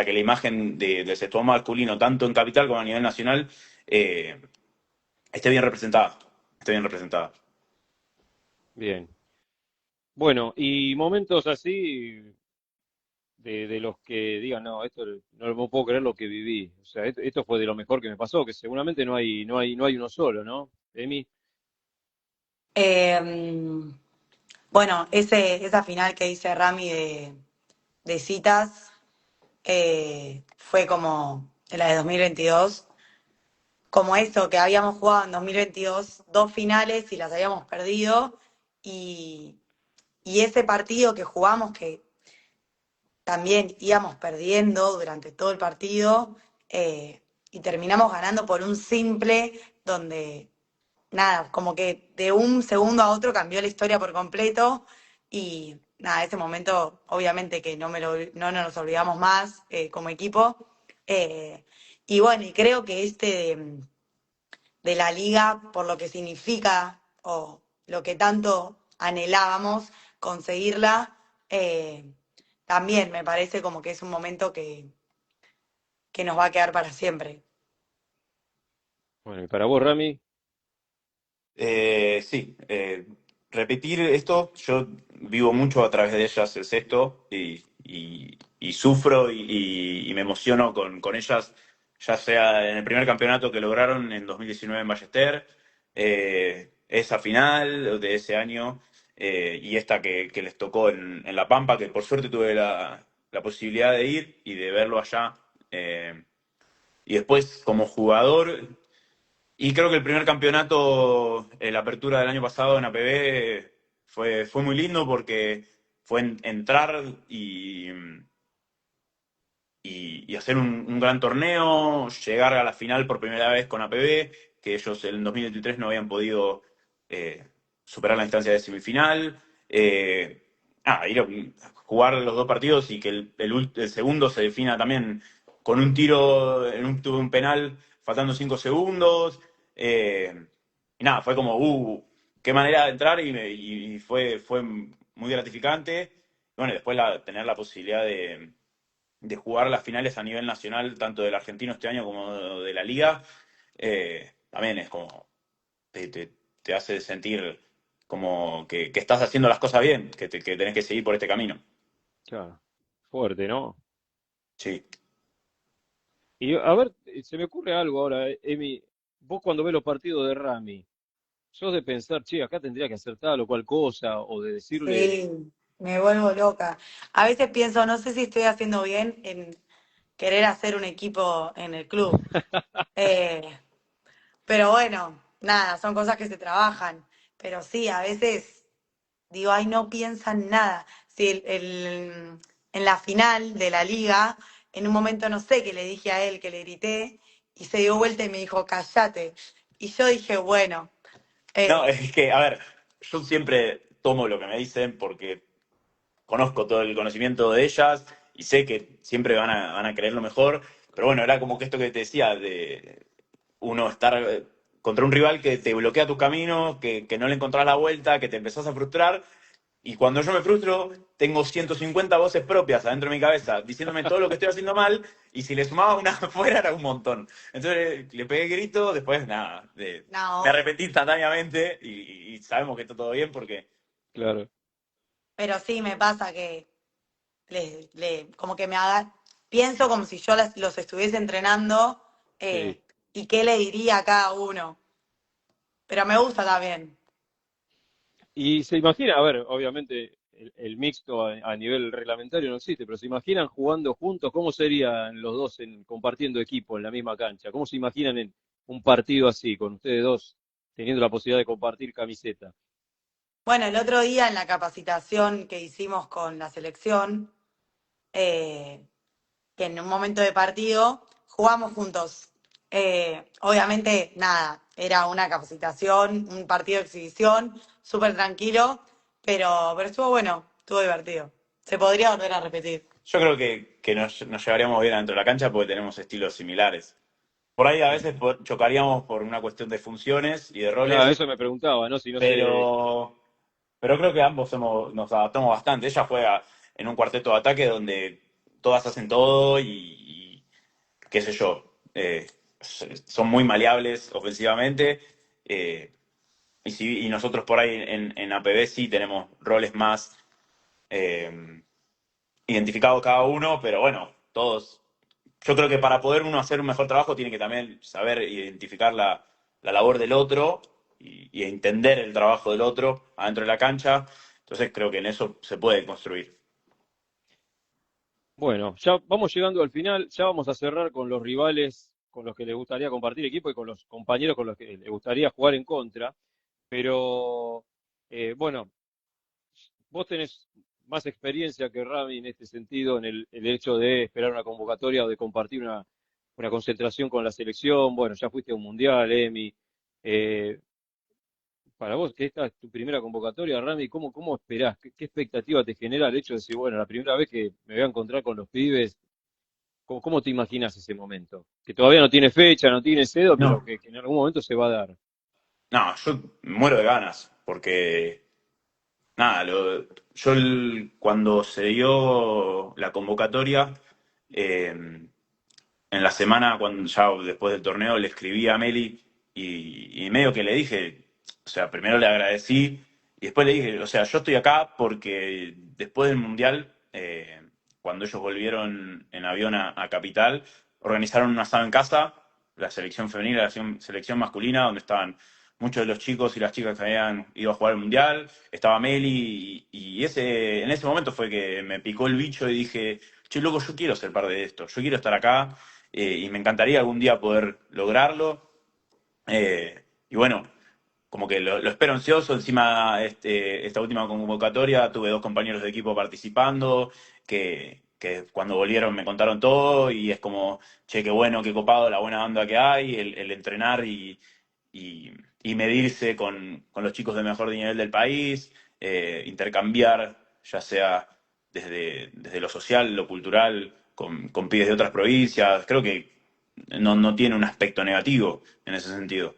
que la imagen del sector masculino, tanto en Capital como a nivel nacional, eh, esté bien representada, esté bien representada. bien. Bueno, y momentos así de los que digan, no, esto no lo puedo creer lo que viví. O sea, esto fue de lo mejor que me pasó, que seguramente no hay uno solo, ¿no? Emi, Eh, bueno, esa final que dice Rami de citas fue como la de 2022, como eso, que habíamos jugado en 2022 dos finales y las habíamos perdido, y, y ese partido que jugamos, que también íbamos perdiendo durante todo el partido, y terminamos ganando por un simple, donde nada, como que de un segundo a otro cambió la historia por completo y nada, ese momento obviamente que no nos olvidamos más como equipo. Eh, y bueno, y creo que de la liga, por lo que significa o lo que tanto anhelábamos conseguirla, también me parece como que es un momento que nos va a quedar para siempre. bueno, y para vos, Rami, Sí, repetir esto, yo vivo mucho a través de ellas el sexto y sufro y me emociono con ellas, ya sea en el primer campeonato que lograron en 2019 en Ballester, esa final de ese año y esta que les tocó en La Pampa, que por suerte tuve la posibilidad de ir y de verlo allá. Y después como jugador. Y creo que el primer campeonato, la apertura del año pasado en APB, fue muy lindo porque fue entrar y hacer un gran torneo, llegar a la final por primera vez con APB, que ellos en 2023 no habían podido superar la instancia de semifinal. Ir a jugar los dos partidos y que el segundo se defina también con un tiro, tuve un penal faltando 5 segundos. Y nada, fue como, qué manera de entrar y fue muy gratificante. Bueno, y después tener la posibilidad de jugar las finales a nivel nacional, tanto del argentino este año como de la liga, también es como, te, te- te hace sentir como que estás haciendo las cosas bien, que tenés que seguir por este camino. claro, fuerte, ¿no? Sí. Y a ver, se me ocurre algo ahora, Emi. Vos cuando ves los partidos de Rami, ¿sos de pensar, che, acá tendría que hacer tal o cual cosa? O de decirle, Sí, me vuelvo loca. A veces pienso, no sé si estoy haciendo bien en querer hacer un equipo en el club. Eh, pero bueno, nada, son cosas que se trabajan. Pero sí, a veces digo, ay, no piensan nada. Si en la final de la liga, en un momento no sé qué le dije a él, que le grité, y se dio vuelta y me dijo, cállate. Y yo dije, bueno, No, eh, es que, a ver, yo siempre tomo lo que me dicen porque conozco todo el conocimiento de ellas y sé que siempre van a querer lo mejor, pero bueno, era como que esto que te decía, de uno estar contra un rival que te bloquea tu camino, que no le encontrás la vuelta, que te empezás a frustrar. Y cuando yo me frustro, tengo 150 voces propias adentro de mi cabeza diciéndome todo lo que estoy haciendo mal, y si le sumaba una afuera era un montón. Entonces le pegué grito, después nada, me no, obvio. arrepentí instantáneamente y sabemos que está todo bien porque... claro, Pero sí me pasa que como que me haga, pienso como si yo los estuviese entrenando sí. y qué le diría a cada uno. Pero me gusta también. Y se imagina, a ver, obviamente el mixto a nivel reglamentario no existe, pero se imaginan jugando juntos, ¿cómo serían los dos compartiendo equipo en la misma cancha? ¿Cómo se imaginan en un partido así, con ustedes dos teniendo la posibilidad de compartir camiseta? Bueno, el otro día en la capacitación que hicimos con la selección, eh, que en un momento de partido jugamos juntos. Obviamente, nada, era una capacitación, un partido de exhibición, súper tranquilo, pero estuvo bueno, estuvo divertido. Se podría volver a repetir. Yo creo que nos llevaríamos bien dentro de la cancha porque tenemos estilos similares. Por ahí a veces chocaríamos por una cuestión de funciones y de Claro, roles, eso me preguntaba, ¿no? Si no se... pero, pero creo que ambos nos adaptamos bastante. Ella juega en un cuarteto de ataque donde todas hacen todo y qué sé yo, son muy maleables ofensivamente. Y nosotros por ahí en APB sí tenemos roles más eh, identificados cada uno, pero bueno, todos. Yo creo que para poder uno hacer un mejor trabajo tiene que también saber identificar la labor del otro y entender el trabajo del otro adentro de la cancha. Entonces creo que en eso se puede construir. Bueno, ya vamos llegando al final, ya vamos a cerrar con los rivales con los que les gustaría compartir equipo y con los compañeros con los que les gustaría jugar en contra, pero bueno, vos tenés más experiencia que Rami en este sentido, en el hecho de esperar una convocatoria o de compartir una concentración con la selección. Bueno, ya fuiste a un mundial, Emi. Eh, para vos, que esta es tu primera convocatoria, Rami, ¿cómo esperás? ¿Qué expectativa te genera el hecho de decir, bueno, la primera vez que me voy a encontrar con los pibes? ¿Cómo te imaginas ese momento? Que todavía no tiene fecha, no tiene cedo, pero No. que en algún momento se va a dar. No, yo muero de ganas, porque nada, cuando se dio la convocatoria, eh, en la semana, cuando ya después del torneo, le escribí a Meli y medio que le dije, o sea, primero le agradecí y después le dije, o sea, yo estoy acá porque después del Mundial, cuando ellos volvieron en avión a Capital, organizaron un asado en casa, la selección femenina, la selección masculina, donde estaban muchos de los chicos y las chicas que habían ido a jugar al Mundial, estaba Meli en ese momento fue que me picó el bicho y dije, che, loco, yo quiero ser parte de esto, yo quiero estar acá y me encantaría algún día poder lograrlo. Y bueno, como que lo espero ansioso. Encima, esta última convocatoria tuve dos compañeros de equipo participando que cuando volvieron me contaron todo y es como, che, qué bueno, qué copado, la buena onda que hay, el entrenar y, y medirse con los chicos de mejor nivel del país, intercambiar, ya sea desde lo social, lo cultural, con pibes de otras provincias. Creo que no tiene un aspecto negativo en ese sentido.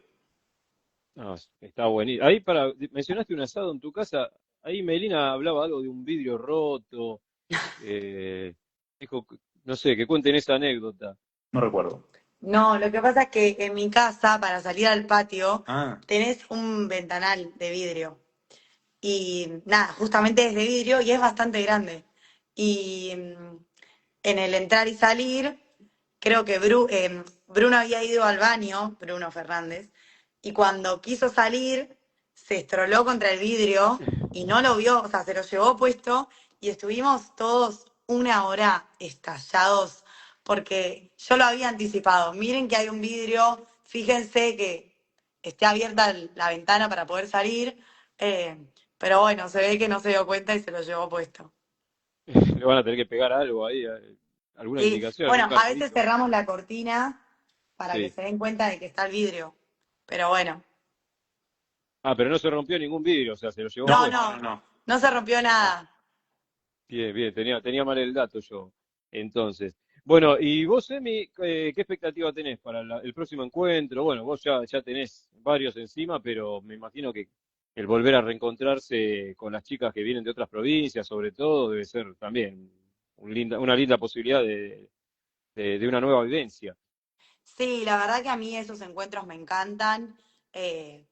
No, está buenísimo. Ahí mencionaste un asado en tu casa, ahí Melina hablaba algo de un vidrio roto, eh, dijo, no sé, que cuenten esa anécdota. No recuerdo. No, lo que pasa es que en mi casa, para salir al patio, Ah, tenés un ventanal de vidrio. Y nada, justamente es de vidrio y es bastante grande. Y en el entrar y salir, creo que Bruno había ido al baño, Bruno Fernández, y cuando quiso salir, se estroló contra el vidrio y no lo vio, o sea, se lo llevó puesto y estuvimos todos una hora estallados porque yo lo había anticipado. Miren que hay un vidrio, fíjense que esté abierta la ventana para poder salir, eh, pero bueno, se ve que no se dio cuenta y se lo llevó puesto. Le van a tener que pegar algo ahí, alguna Sí, indicación, algún bueno, a veces cartelito. cerramos la cortina para que Sí. se den cuenta de que está el vidrio, pero bueno, Ah, pero no se rompió ningún vidrio, o sea, se lo llevó no, puesto. No, no, no, no. no se rompió Ah, nada. bien, bien, tenía mal el dato yo. Entonces, bueno, y vos, Emi, ¿qué expectativa tenés para el próximo encuentro? Bueno, vos ya tenés varios encima, pero me imagino que el volver a reencontrarse con las chicas que vienen de otras provincias, sobre todo, debe ser también una linda posibilidad de una nueva vivencia. Sí, la verdad que a mí esos encuentros me encantan. eh,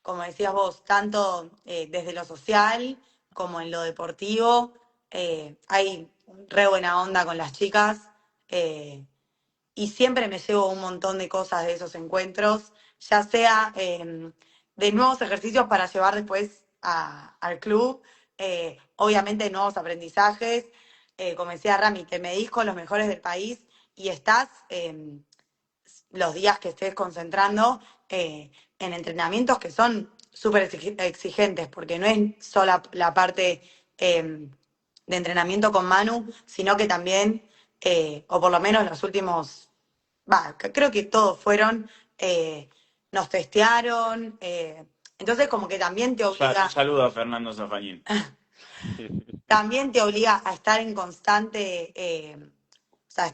Como decías vos, tanto desde lo social como en lo deportivo. Hay re buena onda con las chicas eh, y siempre me llevo un montón de cosas de esos encuentros, ya sea de nuevos ejercicios para llevar después al club, obviamente nuevos aprendizajes. Como decía Rami, te medís con los mejores del país y estás los días que estés concentrando en entrenamientos que son súper exigentes, porque no es solo la parte de entrenamiento con Manu, sino que también, o por lo menos los últimos, creo que todos fueron, nos testearon, entonces como que también te Un obliga, saludo a Fernando Zafañín. también te obliga a estar en constante, o sea,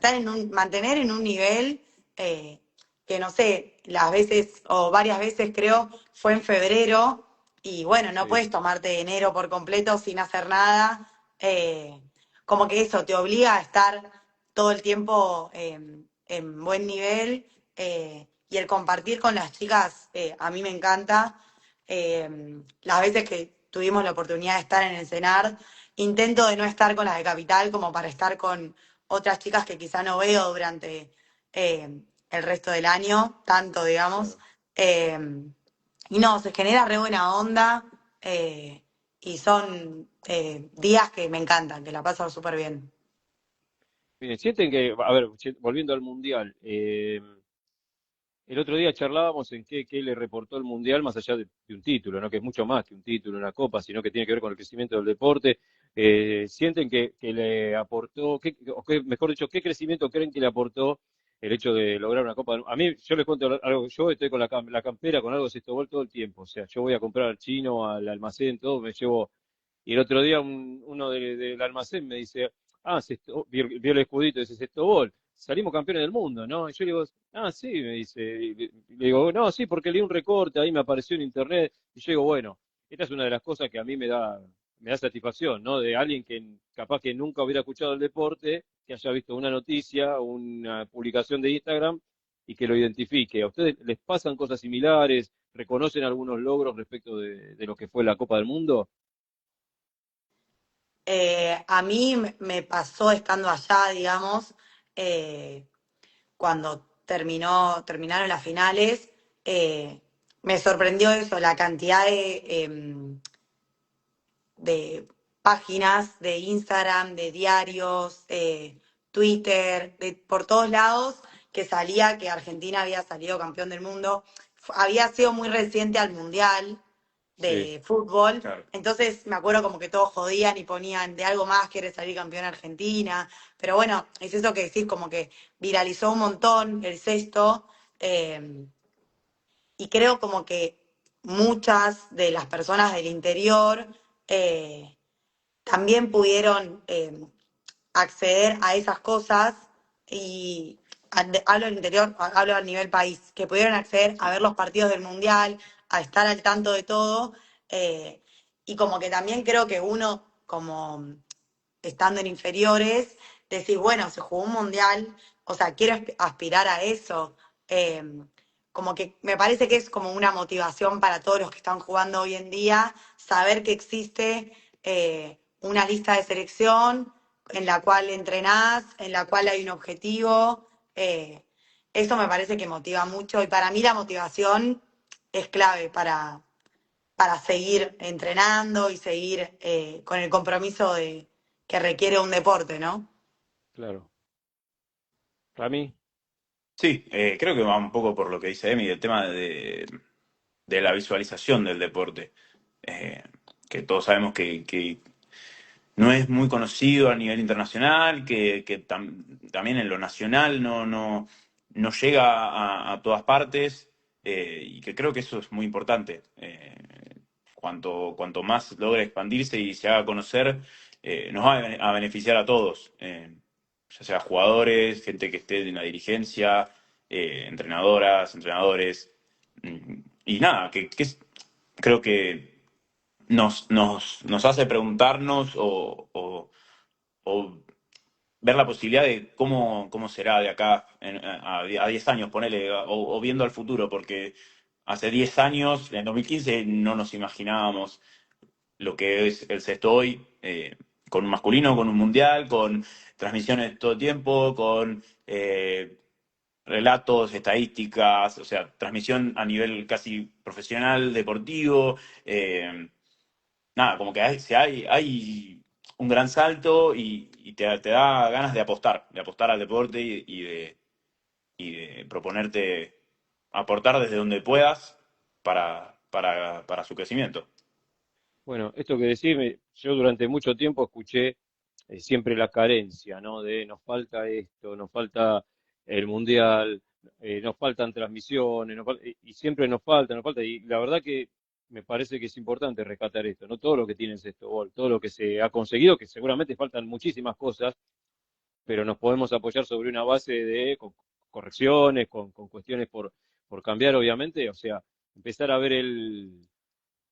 mantener en un nivel eh, que no sé, las veces o varias veces creo fue en febrero y bueno, no Sí. puedes tomarte enero por completo sin hacer nada. eh, Como que eso te obliga a estar todo el tiempo en buen nivel y el compartir con las chicas a mí me encanta. Las veces que tuvimos la oportunidad de estar en el CENAR, intento de no estar con las de Capital como para estar con otras chicas que quizá no veo durante el resto del año, tanto digamos. Claro. Eh, y no, se genera re buena onda y son días que me encantan, que la paso súper bien. Miren, sienten que, a ver, volviendo al Mundial, el otro día charlábamos en qué le reportó el Mundial más allá de un título, ¿no? Que es mucho más que un título, una copa, sino que tiene que ver con el crecimiento del deporte. ¿Sienten que le aportó, mejor dicho, qué crecimiento creen que le aportó el hecho de lograr una copa? A mí, yo les cuento algo, yo estoy con la campera con algo de Sextobol todo el tiempo, o sea, yo voy a comprar al chino, al almacén, todo, me llevo. Y el otro día uno del almacén me dice, vio el escudito, dice Sextobol, salimos campeones del mundo, ¿no? Y yo le digo, ah, sí, me dice. Y le digo, no, sí, porque leí un recorte, ahí me apareció en internet. Y yo digo, bueno, esta es una de las cosas que a mí me da satisfacción, ¿no? De alguien que capaz que nunca hubiera escuchado el deporte, que haya visto una noticia, una publicación de Instagram y que lo identifique. ¿A ustedes les pasan cosas similares? ¿Reconocen algunos logros respecto de lo que fue la Copa del Mundo? A mí me pasó estando allá, digamos, eh, cuando terminaron las finales, eh, me sorprendió eso, la cantidad de páginas de Instagram, de diarios, Twitter, por todos lados, que salía que Argentina había salido campeón del mundo. Había sido muy reciente al Mundial Sí. de fútbol, Claro. entonces me acuerdo como que todos jodían y ponían de algo más quiere salir campeón Argentina, pero bueno, es eso que decís, como que viralizó un montón el sexto, y creo como que muchas de las personas del interior eh, también pudieron acceder a esas cosas y hablo del interior, hablo a nivel país, que pudieron acceder a ver los partidos del Mundial, a estar al tanto de todo, eh, y como que también creo que uno, como estando en inferiores, decís, bueno, se jugó un Mundial, o sea, quiero aspirar a eso. eh, Como que me parece que es como una motivación para todos los que están jugando hoy en día, saber que existe una lista de selección en la cual entrenás, en la cual hay un objetivo, Eh, Eso me parece que motiva mucho y para mí la motivación es clave para seguir entrenando y seguir con el compromiso que requiere un deporte, ¿no? Claro. Rami, Sí, creo que va un poco por lo que dice Emi, el tema de la visualización del deporte. Eh, que todos sabemos que no es muy conocido a nivel internacional, también en lo nacional no llega a todas partes, y que creo que eso es muy importante. Cuanto más logre expandirse y se haga conocer, nos va a beneficiar a todos, ya sea jugadores, gente que esté en la dirigencia, entrenadoras, entrenadores, y nada, creo que nos hace preguntarnos o ver la posibilidad de cómo será de acá a 10 años, ponele, o viendo al futuro, porque hace 10 años, en 2015, no nos imaginábamos lo que es el sexto hoy, con un masculino, con un mundial, con transmisiones todo el tiempo, con relatos, estadísticas, o sea, transmisión a nivel casi profesional, deportivo. Nada, como que hay un gran salto y te da ganas de apostar al deporte y de proponerte aportar desde donde puedas para su crecimiento. bueno, esto que decís, yo durante mucho tiempo escuché siempre la carencia, ¿no? De nos falta esto, nos falta el mundial, nos faltan transmisiones, y siempre nos falta, y la verdad que me parece que es importante rescatar esto, ¿no? Todo lo que tiene esto, todo lo que se ha conseguido, que seguramente faltan muchísimas cosas, pero nos podemos apoyar sobre una base de correcciones, con cuestiones por cambiar, obviamente, o sea, empezar a ver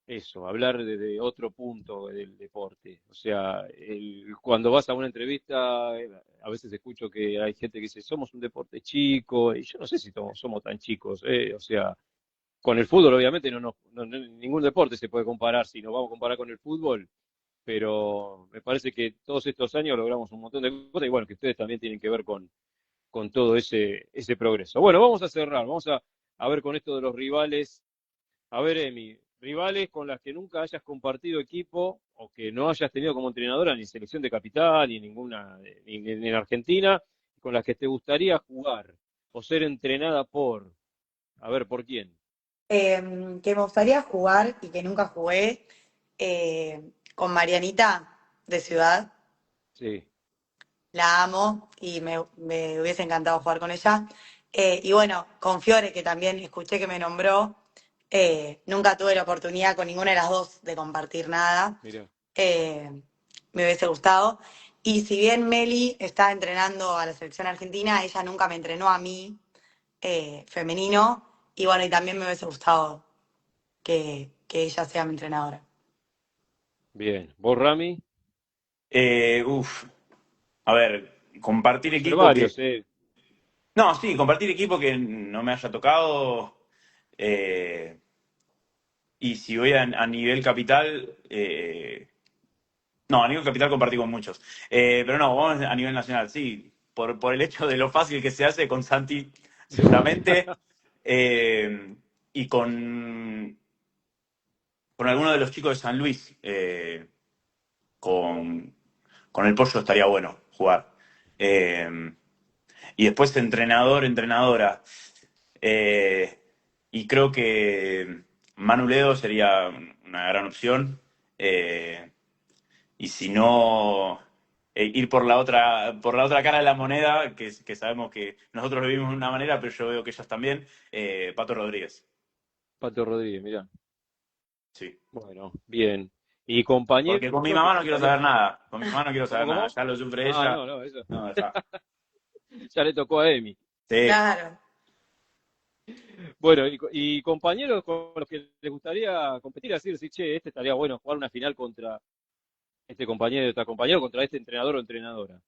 eso, hablar de otro punto del deporte. O sea, cuando vas a una entrevista, a veces escucho que hay gente que dice, somos un deporte chico, y yo no sé si somos tan chicos, o sea, con el fútbol obviamente ningún deporte se puede comparar, si nos vamos a comparar con el fútbol, pero me parece que todos estos años logramos un montón de cosas y bueno, que ustedes también tienen que ver con todo ese progreso. Bueno, vamos a cerrar, vamos a ver con esto de los rivales. A ver, Emi, rivales con las que nunca hayas compartido equipo o que no hayas tenido como entrenadora ni selección de capital, ni ninguna, ni en Argentina, con las que te gustaría jugar o ser entrenada por. A ver, ¿por quién? Que me gustaría jugar y que nunca jugué con Marianita de Ciudad. Sí, La amo y me hubiese encantado jugar con ella. Y bueno, con Fiore, que también escuché que me nombró, nunca tuve la oportunidad con ninguna de las dos de compartir nada. mira, Eh, Me hubiese gustado. Y si bien Meli está entrenando a la selección argentina, ella nunca me entrenó a mí, femenino. Y bueno, y también me hubiese gustado que ella sea mi entrenadora. bien. ¿Vos, Rami? Uf, a ver, compartir Puede ser equipo que... varios, ¿eh? No, sí, compartir equipo que no me haya tocado. eh, y si voy a nivel capital, no, a nivel capital compartí con muchos. Pero no, vamos a nivel nacional, sí. Por el hecho de lo fácil que se hace con Santi, seguramente. eh, y con alguno de los chicos de San Luis. Con, con el Pollo estaría bueno jugar. Y después entrenador, entrenadora. Eh, y creo que Manu Ledo sería una gran opción. Y si no, ir por la otra cara de la moneda, que sabemos que nosotros lo vivimos de una manera, pero yo veo que ellos también. Pato Rodríguez. Pato Rodríguez, mirá. Sí. Bueno, bien. ¿Y compañeros Porque con mi que mamá te no quiero gustaría? saber nada. Con mi mamá no quiero ¿Cómo, saber nada. cómo? Ya lo sufre Ah, ella. no, no, eso. No, está. Ya le tocó a Emi. Sí. Claro. Bueno, y compañeros con los que les gustaría competir, así decir, che, este estaría bueno jugar una final contra este compañero, este compañero, contra este entrenador o entrenadora.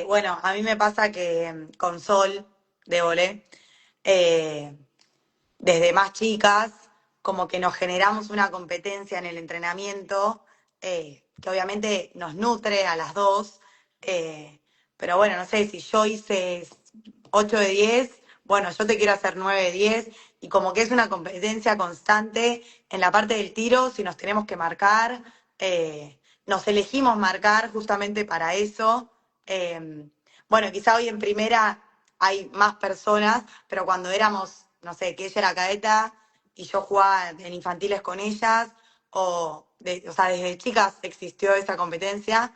Bueno, a mí me pasa que con Sol de volé, eh, desde más chicas, como que nos generamos una competencia en el entrenamiento, que obviamente nos nutre a las dos, eh, pero bueno, no sé, si yo hice 8 de 10, bueno, yo te quiero hacer 9 de 10, y como que es una competencia constante en la parte del tiro, si nos tenemos que marcar, nos elegimos marcar justamente para eso. Bueno, quizá hoy en primera hay más personas, pero cuando éramos, no sé, que ella era cadeta y yo jugaba en infantiles con ellas, o sea, desde chicas existió esa competencia.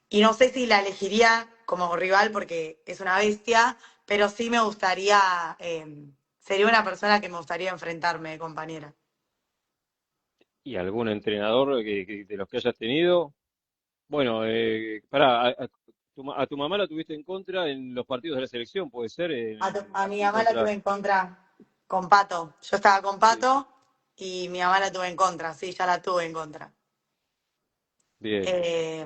Y no sé si la elegiría como rival porque es una bestia, pero sí me gustaría, sería una persona que me gustaría enfrentarme, compañera. ¿Y algún entrenador de los que hayas tenido? Bueno, pará, a tu mamá la tuviste en contra en los partidos de la selección, puede ser, A mi así mamá la contra... tuve en contra con Pato. Yo estaba con Sí, Pato y mi mamá la tuve en contra, sí, ya la tuve en contra. bien, Eh,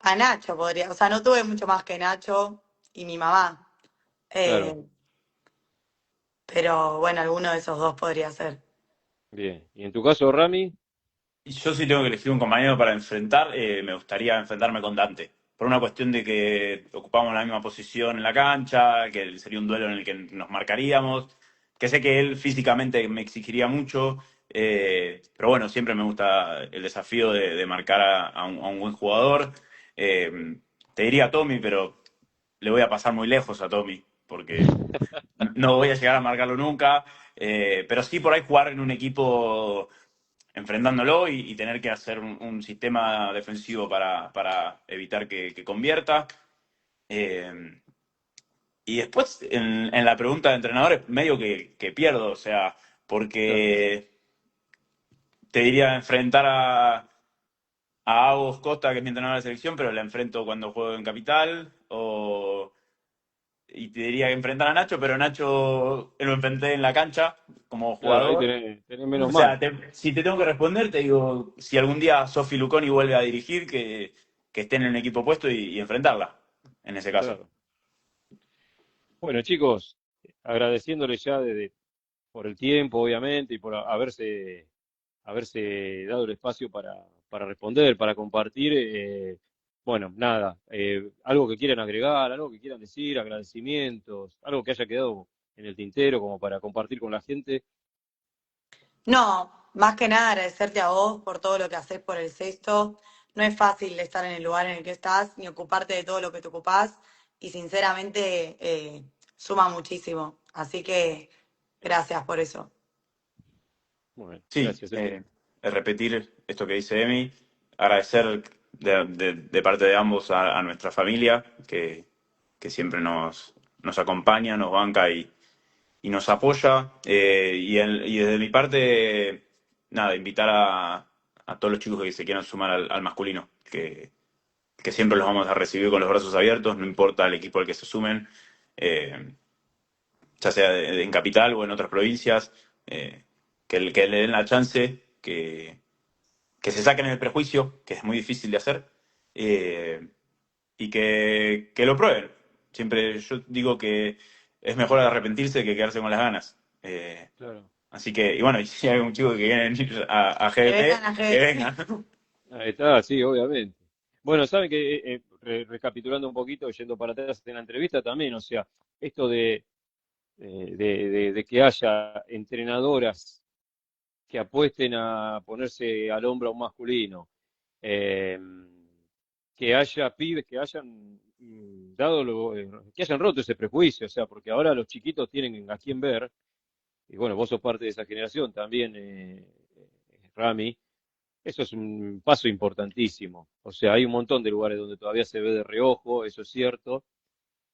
a Nacho podría, o sea, no tuve mucho más que Nacho y mi mamá. claro, Eh, pero bueno, alguno de esos dos podría ser. bien. ¿Y en tu caso, Rami? Y yo si tengo que elegir un compañero para enfrentar, me gustaría enfrentarme con Dante. Por una cuestión de que ocupamos la misma posición en la cancha, que sería un duelo en el que nos marcaríamos, que sé que él físicamente me exigiría mucho, pero bueno, siempre me gusta el desafío de marcar a un buen jugador. Eh, Te diría Tommy, pero le voy a pasar muy lejos a Tommy, porque no voy a llegar a marcarlo nunca. Pero sí por ahí jugar en un equipo enfrentándolo y tener que hacer un sistema defensivo para evitar que convierta. Eh, y después, en la pregunta de entrenadores, medio que pierdo, o sea, Claro. porque te diría enfrentar a Agos Costa, que es mi entrenador de selección, pero la enfrento cuando juego en Capital, y te diría que enfrentar a Nacho, pero Nacho lo enfrenté en la cancha como Claro, ahí jugador. tenés menos O sea, marca. si te tengo que responder, te digo, si algún día Sofi Luconi vuelve a dirigir, que esté en el equipo puesto y enfrentarla, en ese caso. Claro. Bueno, chicos, agradeciéndoles ya por el tiempo, obviamente, y por haberse dado el espacio para responder, para compartir. Bueno, nada, algo que quieran agregar, algo que quieran decir, agradecimientos, algo que haya quedado en el tintero como para compartir con la gente. No, más que nada agradecerte a vos por todo lo que haces por el sexto. No es fácil estar en el lugar en el que estás, ni ocuparte de todo lo que te ocupás, y sinceramente suma muchísimo. Así que gracias por eso. Bueno, Sí, gracias, Emi. repetir esto que dice Emi, agradecer de parte de ambos a nuestra familia, que siempre nos acompaña, nos banca y nos apoya. Y desde mi parte, nada, invitar a todos los chicos que se quieran sumar al masculino, que siempre los vamos a recibir con los brazos abiertos, no importa el equipo al que se sumen, eh, ya sea en Capital o en otras provincias, que le den la chance, que se saquen el prejuicio, que es muy difícil de hacer, eh, y que lo prueben. Siempre yo digo que es mejor arrepentirse que quedarse con las ganas. Claro. Así que, y bueno, y si hay un chico que quiere venir a Que vengan GDP, a que GBC. venga. Ahí está, sí, obviamente. Bueno, saben que, recapitulando un poquito, yendo para atrás en la entrevista también, o sea, esto de que haya entrenadoras que apuesten a ponerse al hombro a un masculino, eh, que haya pibes que hayan que hayan roto ese prejuicio, o sea, porque ahora los chiquitos tienen a quién ver, y bueno, vos sos parte de esa generación también, Rami, eso es un paso importantísimo. O sea, hay un montón de lugares donde todavía se ve de reojo, eso es cierto,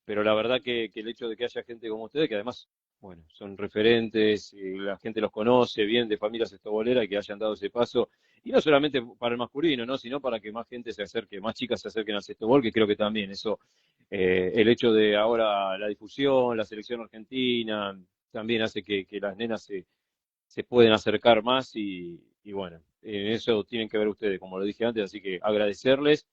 pero la verdad que el hecho de que haya gente como ustedes, que además, bueno, son referentes, y la gente los conoce bien de familias estoboleras y que hayan dado ese paso, y no solamente para el masculino, ¿no? Sino para que más gente se acerque, más chicas se acerquen al sextobol, que creo que también eso, el hecho de ahora la difusión, la selección argentina, también hace que las nenas se pueden acercar más y bueno, en eso tienen que ver ustedes, como lo dije antes, así que agradecerles.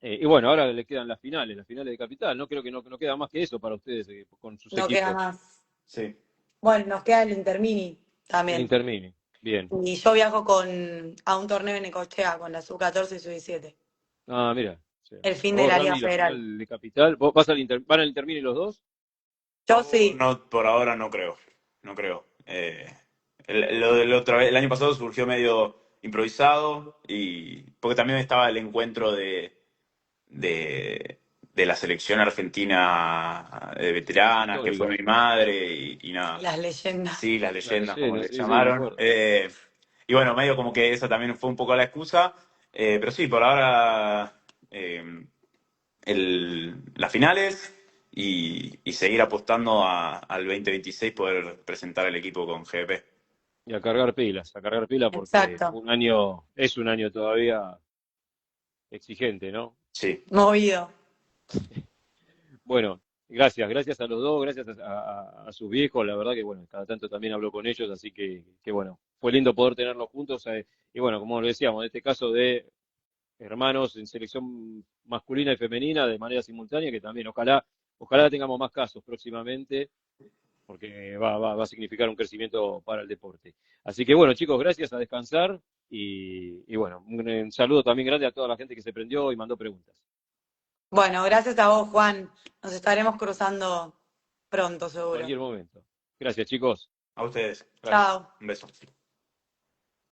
Y bueno, ahora le quedan las finales de Capital, ¿no? Creo que no queda más que eso para ustedes con sus No queda equipos. más. Sí. Bueno, nos queda el Intermini El también. Intermini, bien, Y yo viajo a un torneo en Necochea con la sub-14 y sub-17. Ah, mira. O sea, el fin de vos, la Liga Randy, la Federal. final de Capital, ¿vos van al Intermini los dos? Yo sí, No, por ahora no creo. No creo. Lo del otra vez, el año pasado surgió medio improvisado y porque también estaba el encuentro de, de la selección argentina de veteranas, que fue Histórica. mi madre y nada. las leyendas. Sí, las La leyendas, como leyenda, le sí, sí, me llamaron. acuerdo. Y bueno, medio como que esa también fue un poco la excusa. Pero sí, por ahora las finales y seguir apostando al 2026 poder presentar el equipo con GP. Y a cargar pilas porque Exacto, es un año todavía exigente, ¿no? Sí, movido. Bueno, gracias a los dos, gracias a sus viejos, la verdad que bueno, cada tanto también hablo con ellos, así que bueno, fue lindo poder tenerlos juntos, y bueno, como lo decíamos, en este caso de hermanos en selección masculina y femenina de manera simultánea, que también ojalá tengamos más casos próximamente, porque va a significar un crecimiento para el deporte. Así que bueno, chicos, gracias, a descansar y bueno, un saludo también grande a toda la gente que se prendió y mandó preguntas. Bueno, gracias a vos, Juan. Nos estaremos cruzando pronto, En seguro. cualquier momento. Gracias, chicos. a ustedes. Gracias. Chao. Un beso.